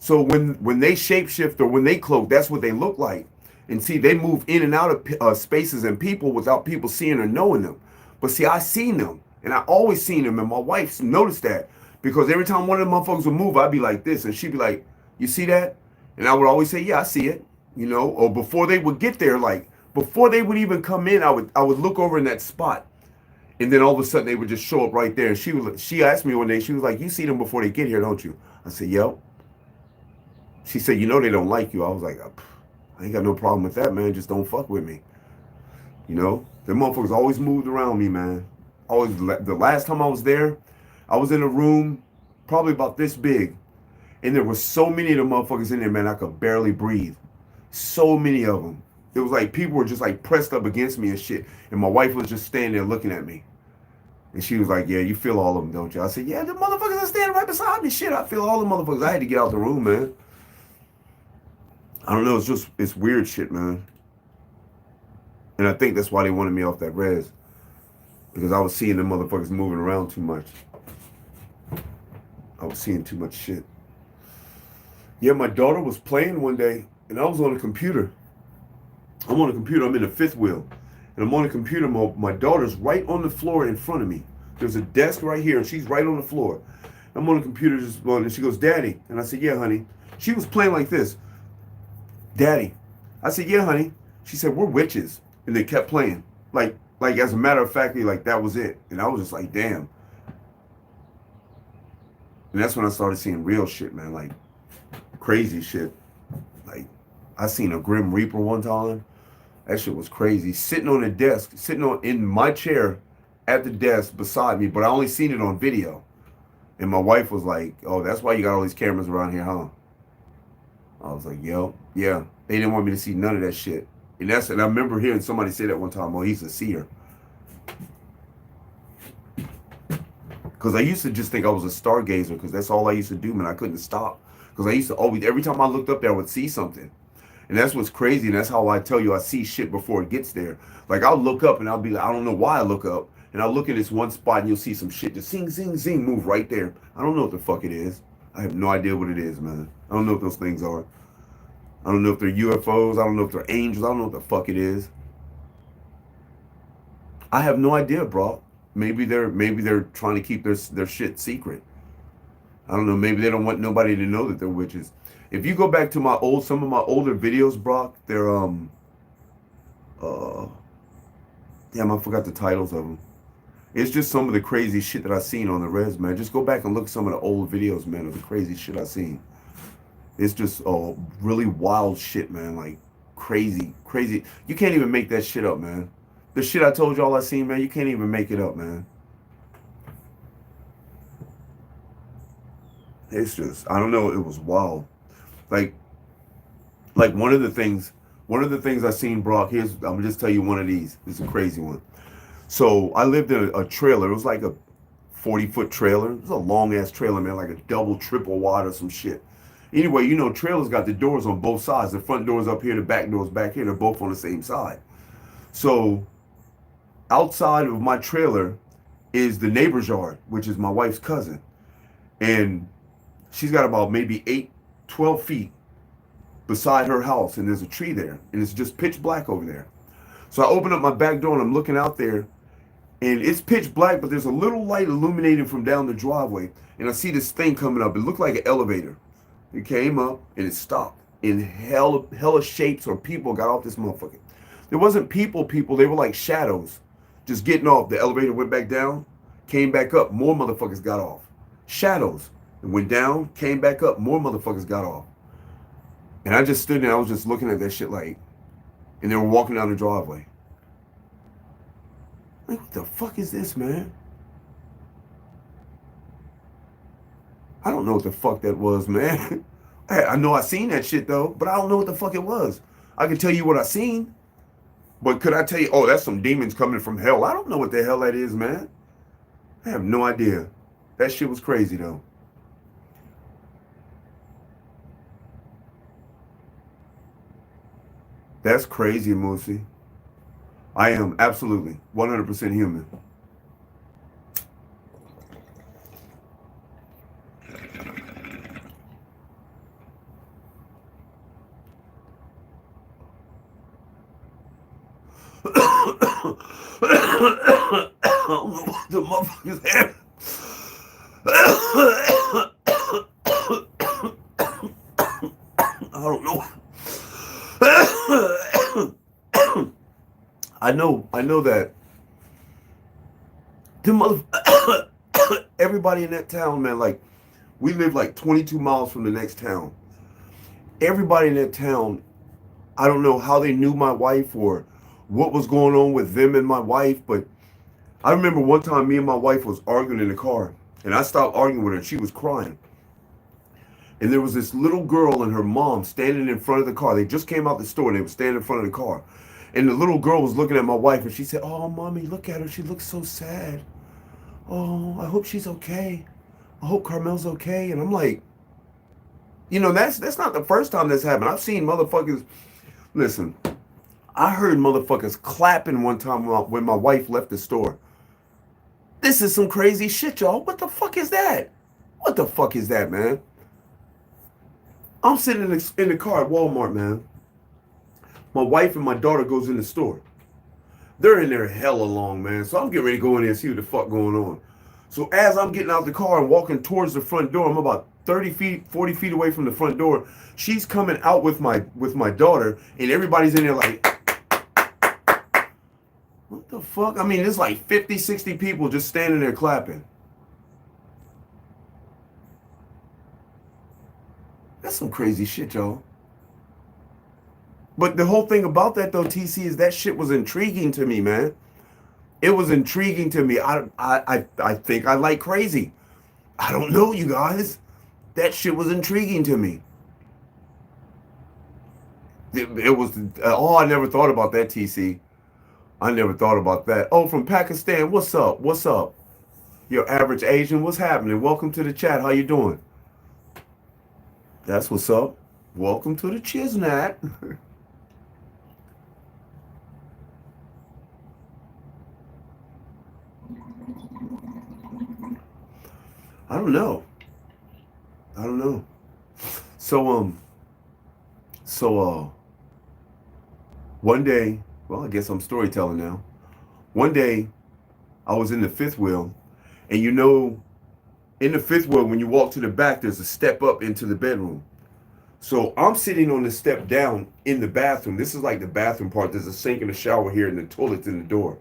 So when they shapeshift or when they cloak, that's what they look like. And see, they move in and out of spaces and people without people seeing or knowing them. But see, I seen them, and I always seen them, and my wife noticed that. Because every time one of the motherfuckers would move, I'd be like this, and she'd be like, "You see that?" And I would always say, "Yeah, I see it." You know, or before they would get there, like before they would even come in, I would look over in that spot, and then all of a sudden they would just show up right there. And she asked me one day, she was like, "You see them before they get here, don't you?" I said, "Yep." She said, "You know they don't like you." I was like, "I ain't got no problem with that, man. Just don't fuck with me." You know, the motherfuckers always moved around me, man. Always. The last time I was there, I was in a room probably about this big, and there were so many of the motherfuckers in there, man, I could barely breathe. So many of them. It was like people were just like pressed up against me and shit. And my wife was just standing there looking at me. And she was like, "Yeah, you feel all of them, don't you?" I said, "Yeah, the motherfuckers are standing right beside me. Shit, I feel all the motherfuckers." I had to get out the room, man. I don't know. It's weird shit, man. And I think that's why they wanted me off that res. Because I was seeing the motherfuckers moving around too much. I was seeing too much shit. Yeah, my daughter was playing one day, and I was on a computer. I'm on a computer. I'm in the fifth wheel. And I'm on a computer. My daughter's right on the floor in front of me. There's a desk right here, and she's right on the floor. I'm on the computer just going, and she goes, "Daddy." And I said, "Yeah, honey." She was playing like this. "Daddy." I said, "Yeah, honey." She said, "We're witches." And they kept playing. Like as a matter of fact, like that was it. And I was just like, damn. And that's when I started seeing real shit, man. Like crazy shit. Like I seen a Grim Reaper one time. That shit was crazy. Sitting on the desk, in my chair at the desk beside me, but I only seen it on video. And my wife was like, "Oh, that's why you got all these cameras around here, huh?" I was like, "Yo, yeah." They didn't want me to see none of that shit. And I remember hearing somebody say that one time, "Oh, he's a seer." Because I used to just think I was a stargazer, because that's all I used to do, man. I couldn't stop. Because I used to always, every time I looked up there, I would see something. And that's what's crazy, and that's how I tell you I see shit before it gets there. Like, I'll look up, and I'll be like, I don't know why I look up, and I'll look at this one spot, and you'll see some shit just zing, zing, zing, move right there. I don't know what the fuck it is. I have no idea what it is, man. I don't know what those things are. I don't know if they're UFOs. I don't know if they're angels. I don't know what the fuck it is. I have no idea, bro. Maybe they're trying to keep their shit secret. I don't know. Maybe they don't want nobody to know that they're witches. If you go back to some of my older videos, Brock, they're damn, I forgot the titles of them. It's just some of the crazy shit that I seen on the res, man. Just go back and look at some of the old videos, man, of the crazy shit I seen. It's just really wild shit, man. Like crazy. You can't even make that shit up, man. The shit I told y'all I seen, man, you can't even make it up, man. It's just, I don't know, it was wild. Like one of the things I seen, Brock, I'm gonna just tell you one of these. It's a crazy one. So I lived in a trailer. It was like a 40-foot trailer. It was a long ass trailer, man, like a double, triple wide or some shit. Anyway, you know, trailers got the doors on both sides. The front door's up here, the back door's back here. They're both on the same side. So outside of my trailer is the neighbor's yard, which is my wife's cousin. And she's got about maybe 12 feet beside her house, and there's a tree there, and it's just pitch black over there. So I open up my back door, and I'm looking out there, and it's pitch black, but there's a little light illuminating from down the driveway, and I see this thing coming up. It looked like an elevator. It came up, and it stopped. In hella shapes or people got off this motherfucker. There wasn't people, they were like shadows. Just getting off. The elevator went back down, came back up, more motherfuckers got off. Shadows. It went down, came back up, more motherfuckers got off. And I just stood there, I was just looking at that shit like, and they were walking down the driveway. Like, what the fuck is this, man? I don't know what the fuck that was, man. I know I seen that shit though, but I don't know what the fuck it was. I can tell you what I seen. But could I tell you, oh, that's some demons coming from hell? I don't know what the hell that is, man. I have no idea. That shit was crazy, though. That's crazy, Moosey. I am absolutely 100% human. The motherfuckers have. know that the mother everybody in that town, man, like we live like 22 miles from the next town. Everybody in that town, I don't know how they knew my wife or what was going on with them and my wife, but I remember one time me and my wife was arguing in the car, and I stopped arguing with her and she was crying. And there was this little girl and her mom standing in front of the car. They just came out the store and they were standing in front of the car. And the little girl was looking at my wife and she said, "Oh, mommy, look at her. She looks so sad. Oh, I hope she's okay. I hope Carmel's okay." And I'm like, that's not the first time this happened. I've seen motherfuckers. Listen, I heard motherfuckers clapping one time when my wife left the store. This is some crazy shit, y'all. What the fuck is that? What the fuck is that, man? I'm sitting in the car at Walmart, man. My wife and my daughter goes in the store. They're in there hella long, man. So I'm getting ready to go in there and see what the fuck going on. So as I'm getting out the car and walking towards the front door, I'm about 30 feet, 40 feet away from the front door. She's coming out with my daughter, and everybody's in there like, what the fuck? I mean, there's like 50, 60 people just standing there clapping. That's some crazy shit, y'all. But the whole thing about that, though, TC, is that shit was intriguing to me, man. It was intriguing to me. I think I like crazy. I don't know, you guys. That shit was intriguing to me. It was, I never thought about that, TC. I never thought about that. Oh, from Pakistan, what's up? What's up? Your average Asian, what's happening? Welcome to the chat. How you doing? That's what's up. Welcome to the Chiznat. I don't know. So one day, well, I guess I'm storytelling now. One day, I was in the fifth wheel, and in the fifth wheel, when you walk to the back, there's a step up into the bedroom. So I'm sitting on the step down in the bathroom. This is like the bathroom part. There's a sink and a shower here, and the toilet's in the door.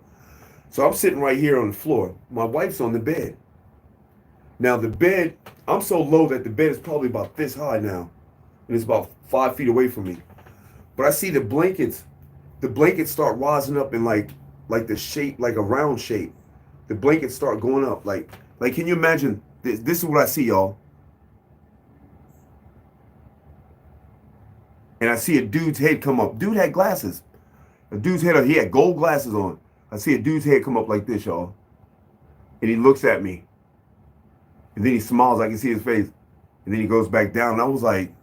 So I'm sitting right here on the floor. My wife's on the bed. Now the bed, I'm so low that the bed is probably about this high now. And it's about 5 feet away from me. But I see the blankets start rising up in like the shape, like a round shape. The blankets start going up. Like can you imagine? This is what I see, y'all. And I see a dude's head come up. Dude had glasses. A dude's head, he had gold glasses on. I see a dude's head come up like this, y'all. And he looks at me. And then he smiles, I can see his face. And then he goes back down. And I was like,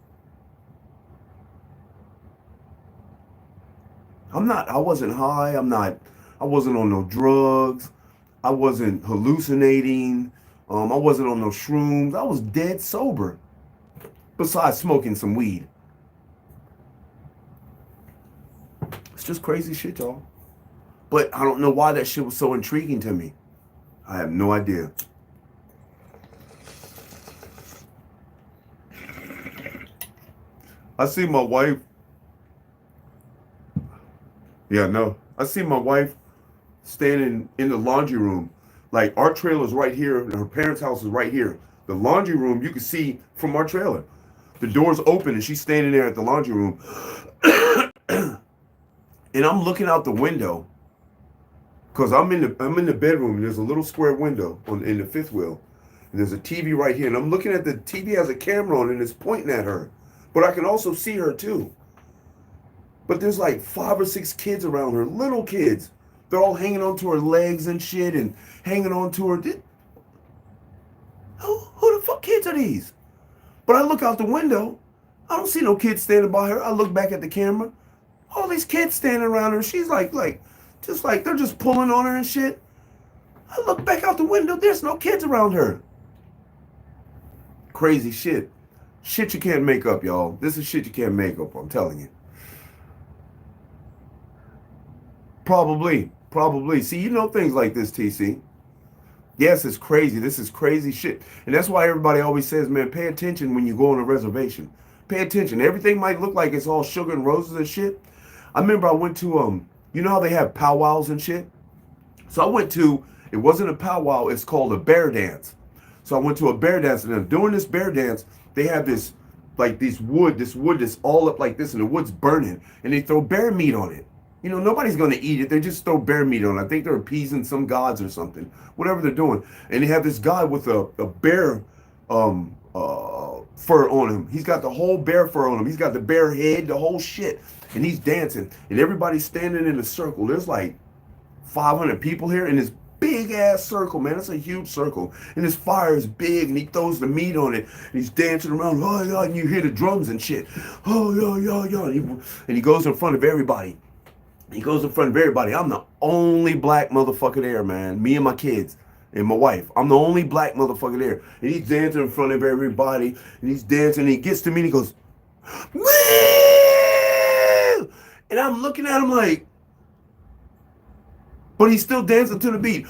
I wasn't high. I wasn't on no drugs. I wasn't hallucinating. I wasn't on no shrooms. I was dead sober. Besides smoking some weed. It's just crazy shit, y'all. But I don't know why that shit was so intriguing to me. I have no idea. I see my wife. Yeah, no. I see my wife standing in the laundry room. Like, our trailer's right here, and her parents' house is right here. The laundry room, you can see from our trailer. The door's open, and she's standing there at the laundry room. And I'm looking out the window, because I'm in the bedroom, and there's a little square window in the fifth wheel. And there's a TV right here, and I'm looking at the TV, has a camera on, and it's pointing at her. But I can also see her, too. But there's like 5 or 6 kids around her, little kids. They're all hanging onto her legs and shit and hanging onto her. Who the fuck kids are these? But I look out the window. I don't see no kids standing by her. I look back at the camera. All these kids standing around her. She's like they're just pulling on her and shit. I look back out the window. There's no kids around her. Crazy shit. Shit you can't make up, y'all. This is shit you can't make up, I'm telling you. Probably. See, you know things like this, TC. Yes, it's crazy. This is crazy shit. And that's why everybody always says, man, pay attention when you go on a reservation. Pay attention. Everything might look like it's all sugar and roses and shit. I remember I went to You know how they have powwows and shit? So I went to, it wasn't a powwow, it's called a bear dance. So I went to a bear dance, and then during this bear dance, they have this, like this wood that's all up like this, and the wood's burning, and they throw bear meat on it. You know, nobody's gonna eat it. They just throw bear meat on it. I think they're appeasing some gods or something, whatever they're doing. And they have this guy with a bear fur on him. He's got the whole bear fur on him. He's got the bear head, the whole shit. And he's dancing, and everybody's standing in a circle. There's like 500 people here in this big ass circle, man. It's a huge circle. And his fire is big, and he throws the meat on it. And he's dancing around, oh yeah, and you hear the drums and shit. Oh yeah, yeah, yeah. And he goes in front of everybody. He goes in front of everybody. I'm the only black motherfucker there, man. Me and my kids and my wife. I'm the only black motherfucker there. And he's dancing in front of everybody. And he's dancing, and he gets to me and he goes, Woo! And I'm looking at him like, but he's still dancing to the beat.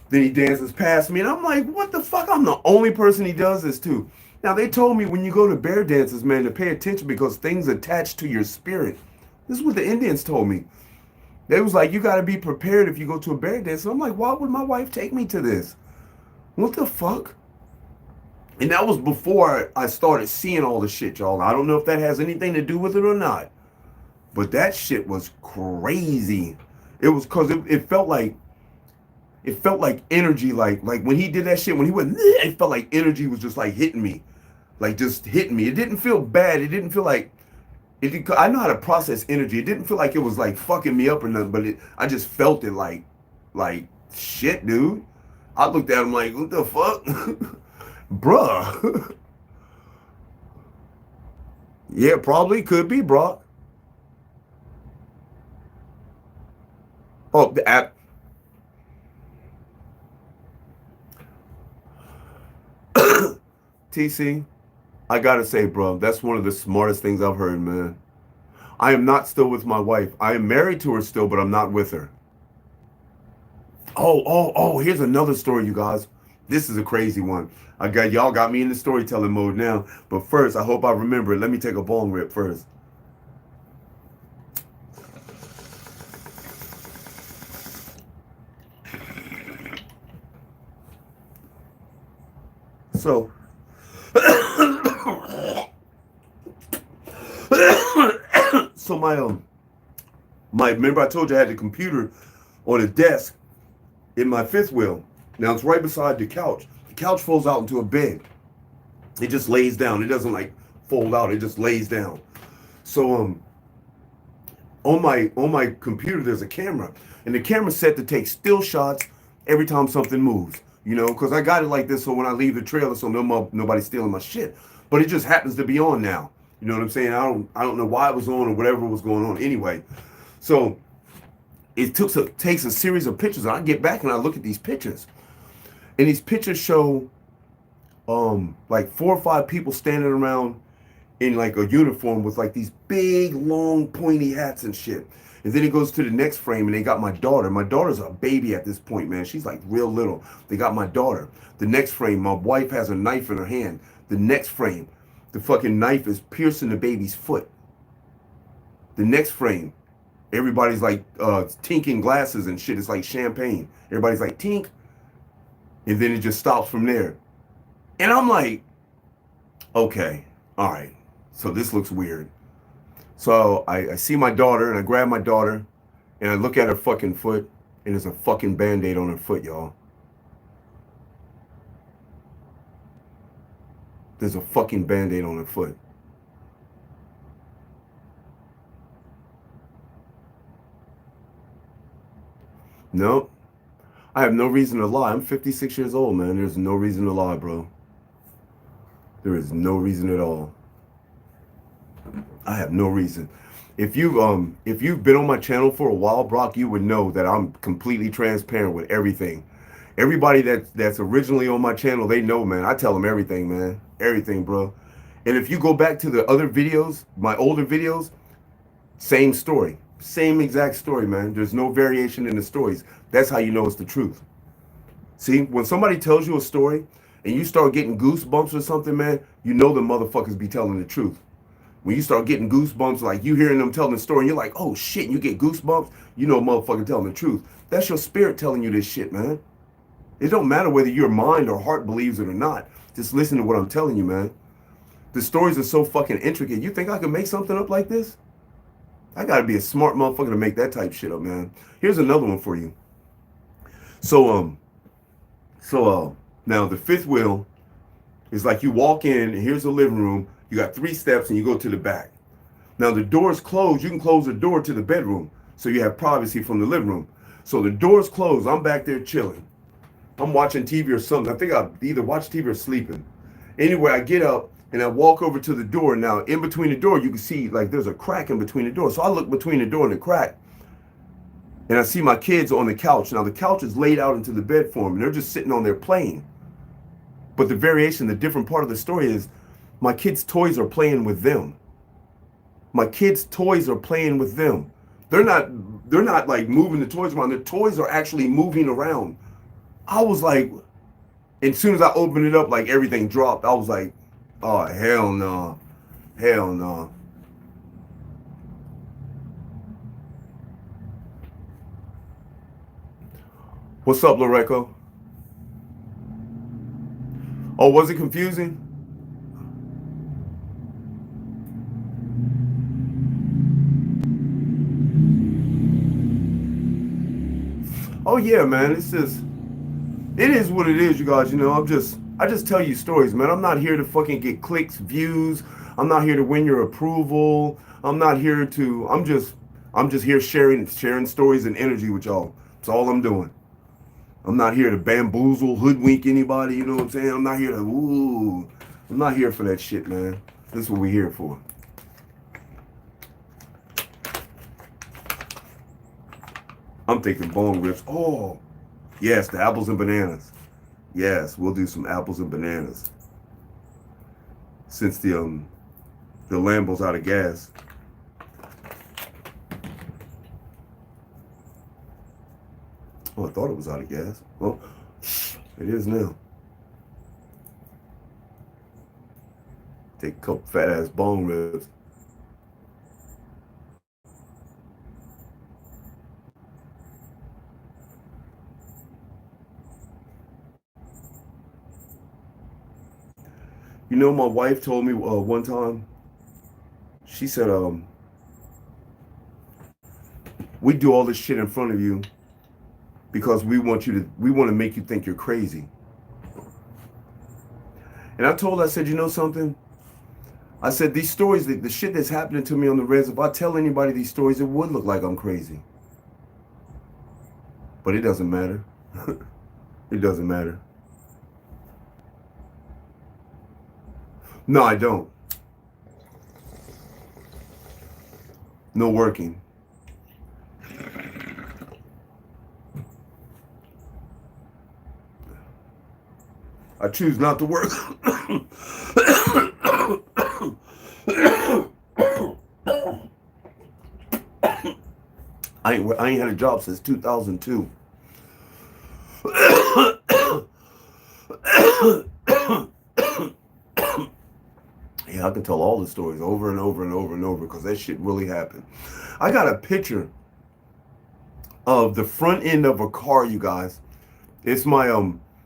Then he dances past me, and I'm like, what the fuck? I'm the only person he does this to. Now, they told me when you go to bear dances, man, to pay attention because things attach to your spirit. This is what the Indians told me. They was like, you got to be prepared if you go to a bear dance. And I'm like, why would my wife take me to this? What the fuck? And that was before I started seeing all the shit, y'all. I don't know if that has anything to do with it or not. But that shit was crazy. It was because it felt like energy, like when he did that shit, when he went, it felt like energy was just like hitting me. Like just hitting me. It didn't feel bad. It didn't feel like I know how to process energy. It didn't feel like it was like fucking me up or nothing, but I just felt it like shit, dude. I looked at him like, what the fuck? Bruh. Yeah, probably could be, bro. Oh, the app. TC, I gotta say, bro, that's one of the smartest things I've heard, man. I am not still with my wife. I am married to her still, but I'm not with her. Oh, here's another story, you guys. This is a crazy one. Y'all got me in the storytelling mode now. But first, I hope I remember it. Let me take a bong rip first. So, so my remember I told you I had the computer on a desk in my fifth wheel. Now it's right beside the couch. The couch folds out into a bed. It just lays down. It doesn't like fold out. It just lays down. So on my computer there's a camera, and the camera's set to take still shots every time something moves. You know, because I got it like this so when I leave the trailer, so nobody's stealing my shit. But it just happens to be on now. You know what I'm saying? I don't know why it was on or whatever was going on. Anyway, so it takes a series of pictures, and I get back and I look at these pictures, and these pictures show like 4 or 5 people standing around in like a uniform with like these big long pointy hats and shit. And then it goes to the next frame, and they got my daughter. My daughter's a baby at this point, man. She's like real little. They got my daughter. The next frame, my wife has a knife in her hand. The next frame, the fucking knife is piercing the baby's foot. The next frame, everybody's like tinking glasses and shit. It's like champagne. Everybody's like tink. And then it just stops from there. And I'm like, okay, all right. So this looks weird. So I see my daughter, and I grab my daughter, and I look at her fucking foot, and there's a fucking Band-Aid on her foot, y'all. There's a fucking Band-Aid on her foot. No, I have no reason to lie. I'm 56 years old, man. There's no reason to lie, bro. There is no reason at all. I have no reason. If you've been on my channel for a while, Brock, you would know that I'm completely transparent with everything. Everybody that's originally on my channel, they know, man. I tell them everything, man. Everything, bro. And if you go back to the other videos, my older videos, same story. Same exact story, man. There's no variation in the stories. That's how you know it's the truth. See, when somebody tells you a story and you start getting goosebumps or something, man, you know the motherfuckers be telling the truth. When you start getting goosebumps, like you hearing them telling the story, and you're like, oh shit, and you get goosebumps, you know motherfucker telling the truth. That's your spirit telling you this shit, man. It don't matter whether your mind or heart believes it or not. Just listen to what I'm telling you, man. The stories are so fucking intricate. You think I can make something up like this? I gotta be a smart motherfucker to make that type shit up, man. Here's another one for you. So, now the fifth wheel is like you walk in, and here's the living room. You got 3 steps, and you go to the back. Now the door's closed. You can close the door to the bedroom, so you have privacy from the living room. So the door's closed. I'm back there chilling. I'm watching TV or something. I think I either watch TV or sleeping. Anyway, I get up and I walk over to the door. Now, in between the door, you can see like there's a crack in between the door. So I look between the door and the crack, and I see my kids on the couch. Now, the couch is laid out into the bed for them, and they're just sitting on there playing. But the variation, the different part of the story is my kids' toys are playing with them. My kids' toys are playing with them. They're not like moving the toys around. The toys are actually moving around. I was like, and as soon as I opened it up, like everything dropped. I was like, oh, hell no. Hell no. What's up, Loreco? Oh, was it confusing? Oh yeah, man. It's just, it is what it is, you guys. You know, I just tell you stories, man. I'm not here to fucking get clicks, views. I'm not here to win your approval. I'm just here sharing stories and energy with y'all. That's all I'm doing. I'm not here to bamboozle, hoodwink anybody, you know what I'm saying? I'm not here to, I'm not here for that shit, man. This is what we're here for. I'm thinking bone rips. Oh, yes, the apples and bananas. Yes, we'll do some apples and bananas. Since the Lambo's out of gas. Oh, I thought it was out of gas. Well, it is now. Take a couple fat ass bone ribs. You know, my wife told me one time, she said, we do all this shit in front of you because we want to make you think you're crazy. And I told her, I said, you know something? I said, these stories, the shit that's happening to me on the res, if I tell anybody these stories, it would look like I'm crazy. But it doesn't matter. It doesn't matter. No, I don't. No working. I choose not to work. I ain't had a job since 2002. Yeah, I can tell all the stories over and over and over and over because that shit really happened. I got a picture of the front end of a car, you guys. It's my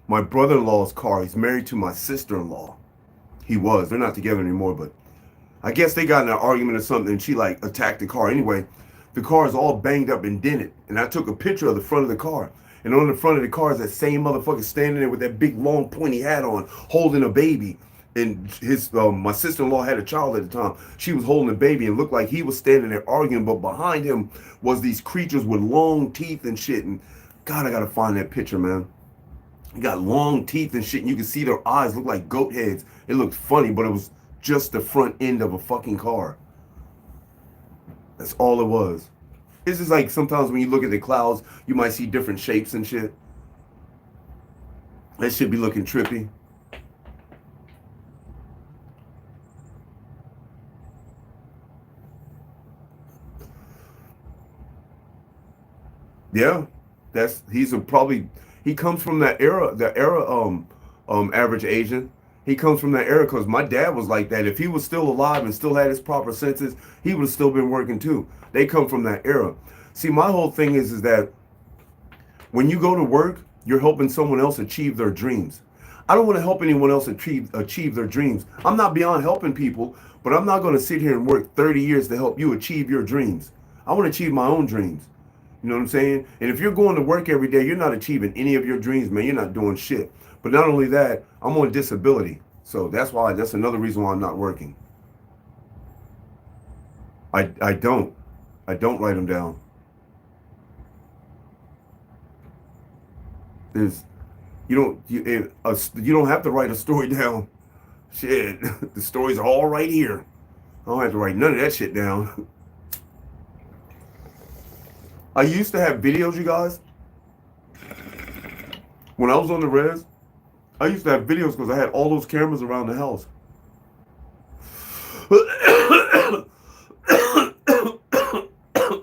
brother-in-law's car. He's married to my sister-in-law. He was. They're not together anymore, but I guess they got in an argument or something, and she like attacked the car. Anyway, the car is all banged up and dented, and I took a picture of the front of the car. And on the front of the car is that same motherfucker standing there with that big long pointy hat on, holding a baby. And his my sister-in-law had a child at the time. She was holding a baby and looked like he was standing there arguing, but behind him was these creatures with long teeth and shit. And God, I gotta find that picture, man. He got long teeth and shit, and you can see their eyes look like goat heads. It looked funny, but it was just the front end of a fucking car. That's all it was. It's just like sometimes when you look at the clouds, you might see different shapes and shit. That shit be looking trippy. Yeah, he comes from that era, average Asian. He comes from that era because my dad was like that. If he was still alive and still had his proper senses, he would have still been working too. They come from that era. See, my whole thing is that when you go to work, you're helping someone else achieve their dreams. I don't want to help anyone else achieve their dreams. I'm not beyond helping people, but I'm not going to sit here and work 30 years to help you achieve your dreams. I want to achieve my own dreams. You know what I'm saying? And if you're going to work every day, you're not achieving any of your dreams, man. You're not doing shit. But not only that, I'm on disability. So that's another reason why I'm not working. I don't write them down. You don't have to write a story down. Shit, the stories are all right here. I don't have to write none of that shit down. I used to have videos, you guys. When I was on the res, I used to have videos because I had all those cameras around the house.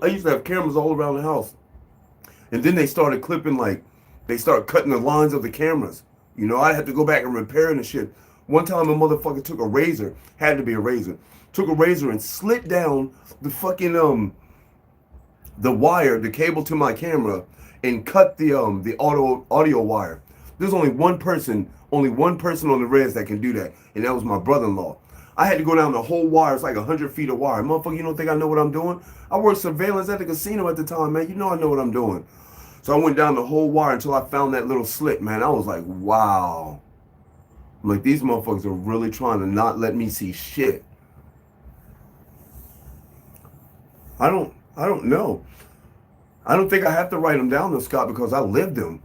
I used to have cameras all around the house. And then they started clipping, they started cutting the lines of the cameras. You know, I had to go back and repair and shit. One time a motherfucker took a razor, had to be a razor, took a razor and slit down the fucking, the wire, the cable to my camera, and cut the audio wire. There's only one person on the res that can do that, and that was my brother-in-law. I had to go down the whole wire. It's like 100 feet of wire. Motherfucker, you don't think I know what I'm doing? I worked surveillance at the casino at the time, man. You know I know what I'm doing. So I went down the whole wire until I found that little slit, man. I was like, wow. I'm like, these motherfuckers are really trying to not let me see shit. I don't know. I don't think I have to write them down, though, Scott, because I lived them.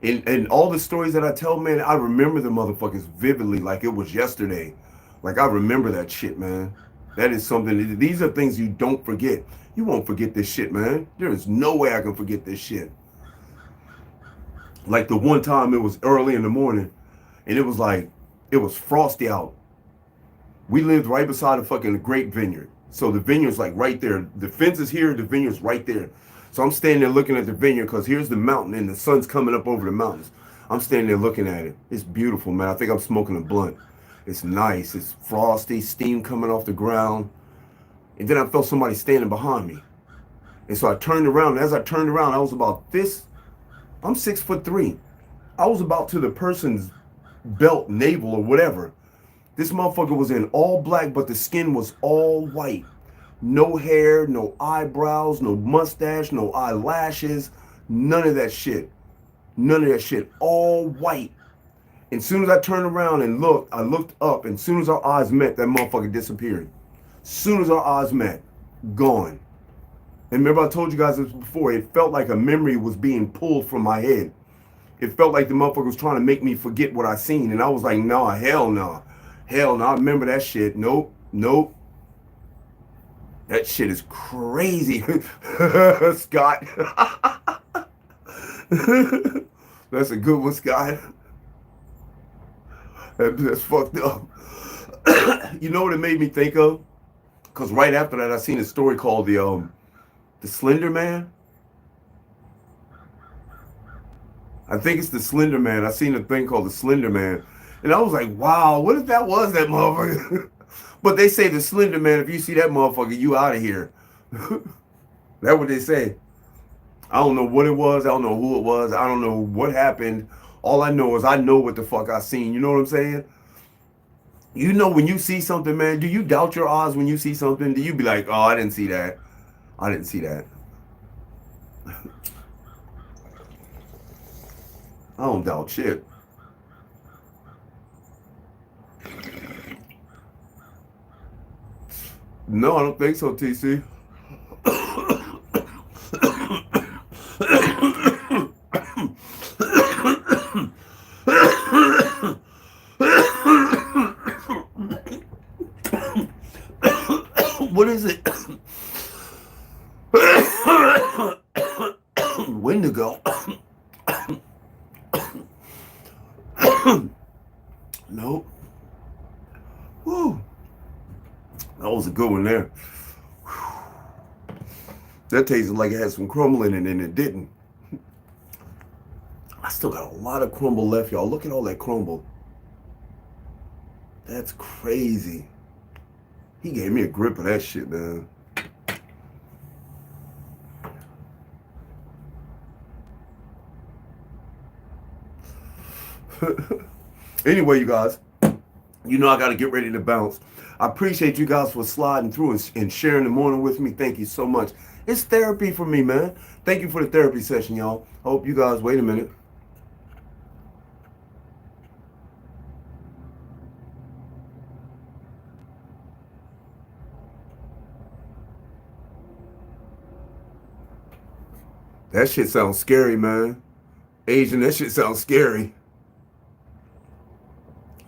And all the stories that I tell, man, I remember the motherfuckers vividly like it was yesterday. Like, I remember that shit, man. That is something. These are things you don't forget. You won't forget this shit, man. There is no way I can forget this shit. Like the one time it was early in the morning, and it was frosty out. We lived right beside a fucking grape vineyard. So the vineyard's like right there. The fence is here, the vineyard's right there. So I'm standing there looking at the vineyard because here's the mountain and the sun's coming up over the mountains. I'm standing there looking at it. It's beautiful, man. I think I'm smoking a blunt. It's nice. It's frosty, steam coming off the ground. And then I felt somebody standing behind me. And so I turned around. And as I turned around, I was about this. I'm 6'3". I was about to the person's belt, navel, or whatever. This motherfucker was in all black, but the skin was all white. No hair, no eyebrows, no mustache, no eyelashes, none of that shit. None of that shit. All white. And as soon as I turned around and looked, I looked up, and as soon as our eyes met, that motherfucker disappeared. As soon as our eyes met, gone. And remember I told you guys this before, it felt like a memory was being pulled from my head. It felt like the motherfucker was trying to make me forget what I seen. And I was like, nah, hell no. Hell no, I remember that shit. Nope. That shit is crazy. Scott. That's a good one, Scott. That's fucked up. You know what it made me think of? Because right after that, I seen a story called the Slender Man. I think it's the Slender Man. I seen a thing called the Slender Man. And I was like, wow, what if that was that motherfucker? But they say the Slender Man, if you see that motherfucker, you out of here. That's what they say. I don't know what it was. I don't know who it was. I don't know what happened. All I know is I know what the fuck I seen. You know what I'm saying? You know when you see something, man, do you doubt your eyes when you see something? Do you be like, oh, I didn't see that. I didn't see that. I don't doubt shit. No, I don't think so, TC. What is it? Wendigo. Nope. Woo. That was a good one there. Whew. That tasted like it had some crumble in it, and it didn't. I still got a lot of crumble left, y'all. Look at all that crumble. That's crazy. He gave me a grip of that shit, man. Anyway, you guys, you know I got to get ready to bounce. I appreciate you guys for sliding through and sharing the morning with me. Thank you so much. It's therapy for me, man. Thank you for the therapy session, y'all. I hope you guys, wait a minute. That shit sounds scary, man. Asian, that shit sounds scary.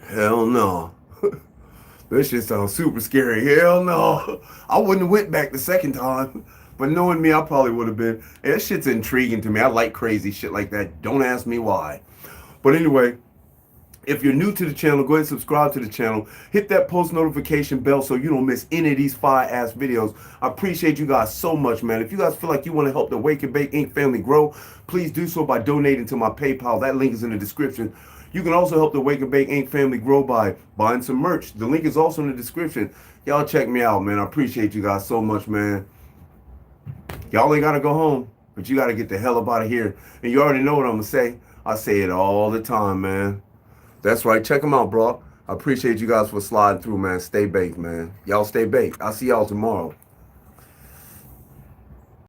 Hell no. That shit sounds super scary. Hell no. I wouldn't have went back the second time. But knowing me, I probably would have been. Hey, that shit's intriguing to me. I like crazy shit like that. Don't ask me why. But anyway, if you're new to the channel, go ahead and subscribe to the channel. Hit that post notification bell so you don't miss any of these fire-ass videos. I appreciate you guys so much, man. If you guys feel like you want to help the Wake and Bake Inc. family grow, please do so by donating to my PayPal. That link is in the description. You can also help the Wake and Bake Inc. family grow by buying some merch. The link is also in the description. Y'all check me out, man. I appreciate you guys so much, man. Y'all ain't got to go home, but you got to get the hell up out of here. And you already know what I'm going to say. I say it all the time, man. That's right. Check them out, bro. I appreciate you guys for sliding through, man. Stay baked, man. Y'all stay baked. I'll see y'all tomorrow.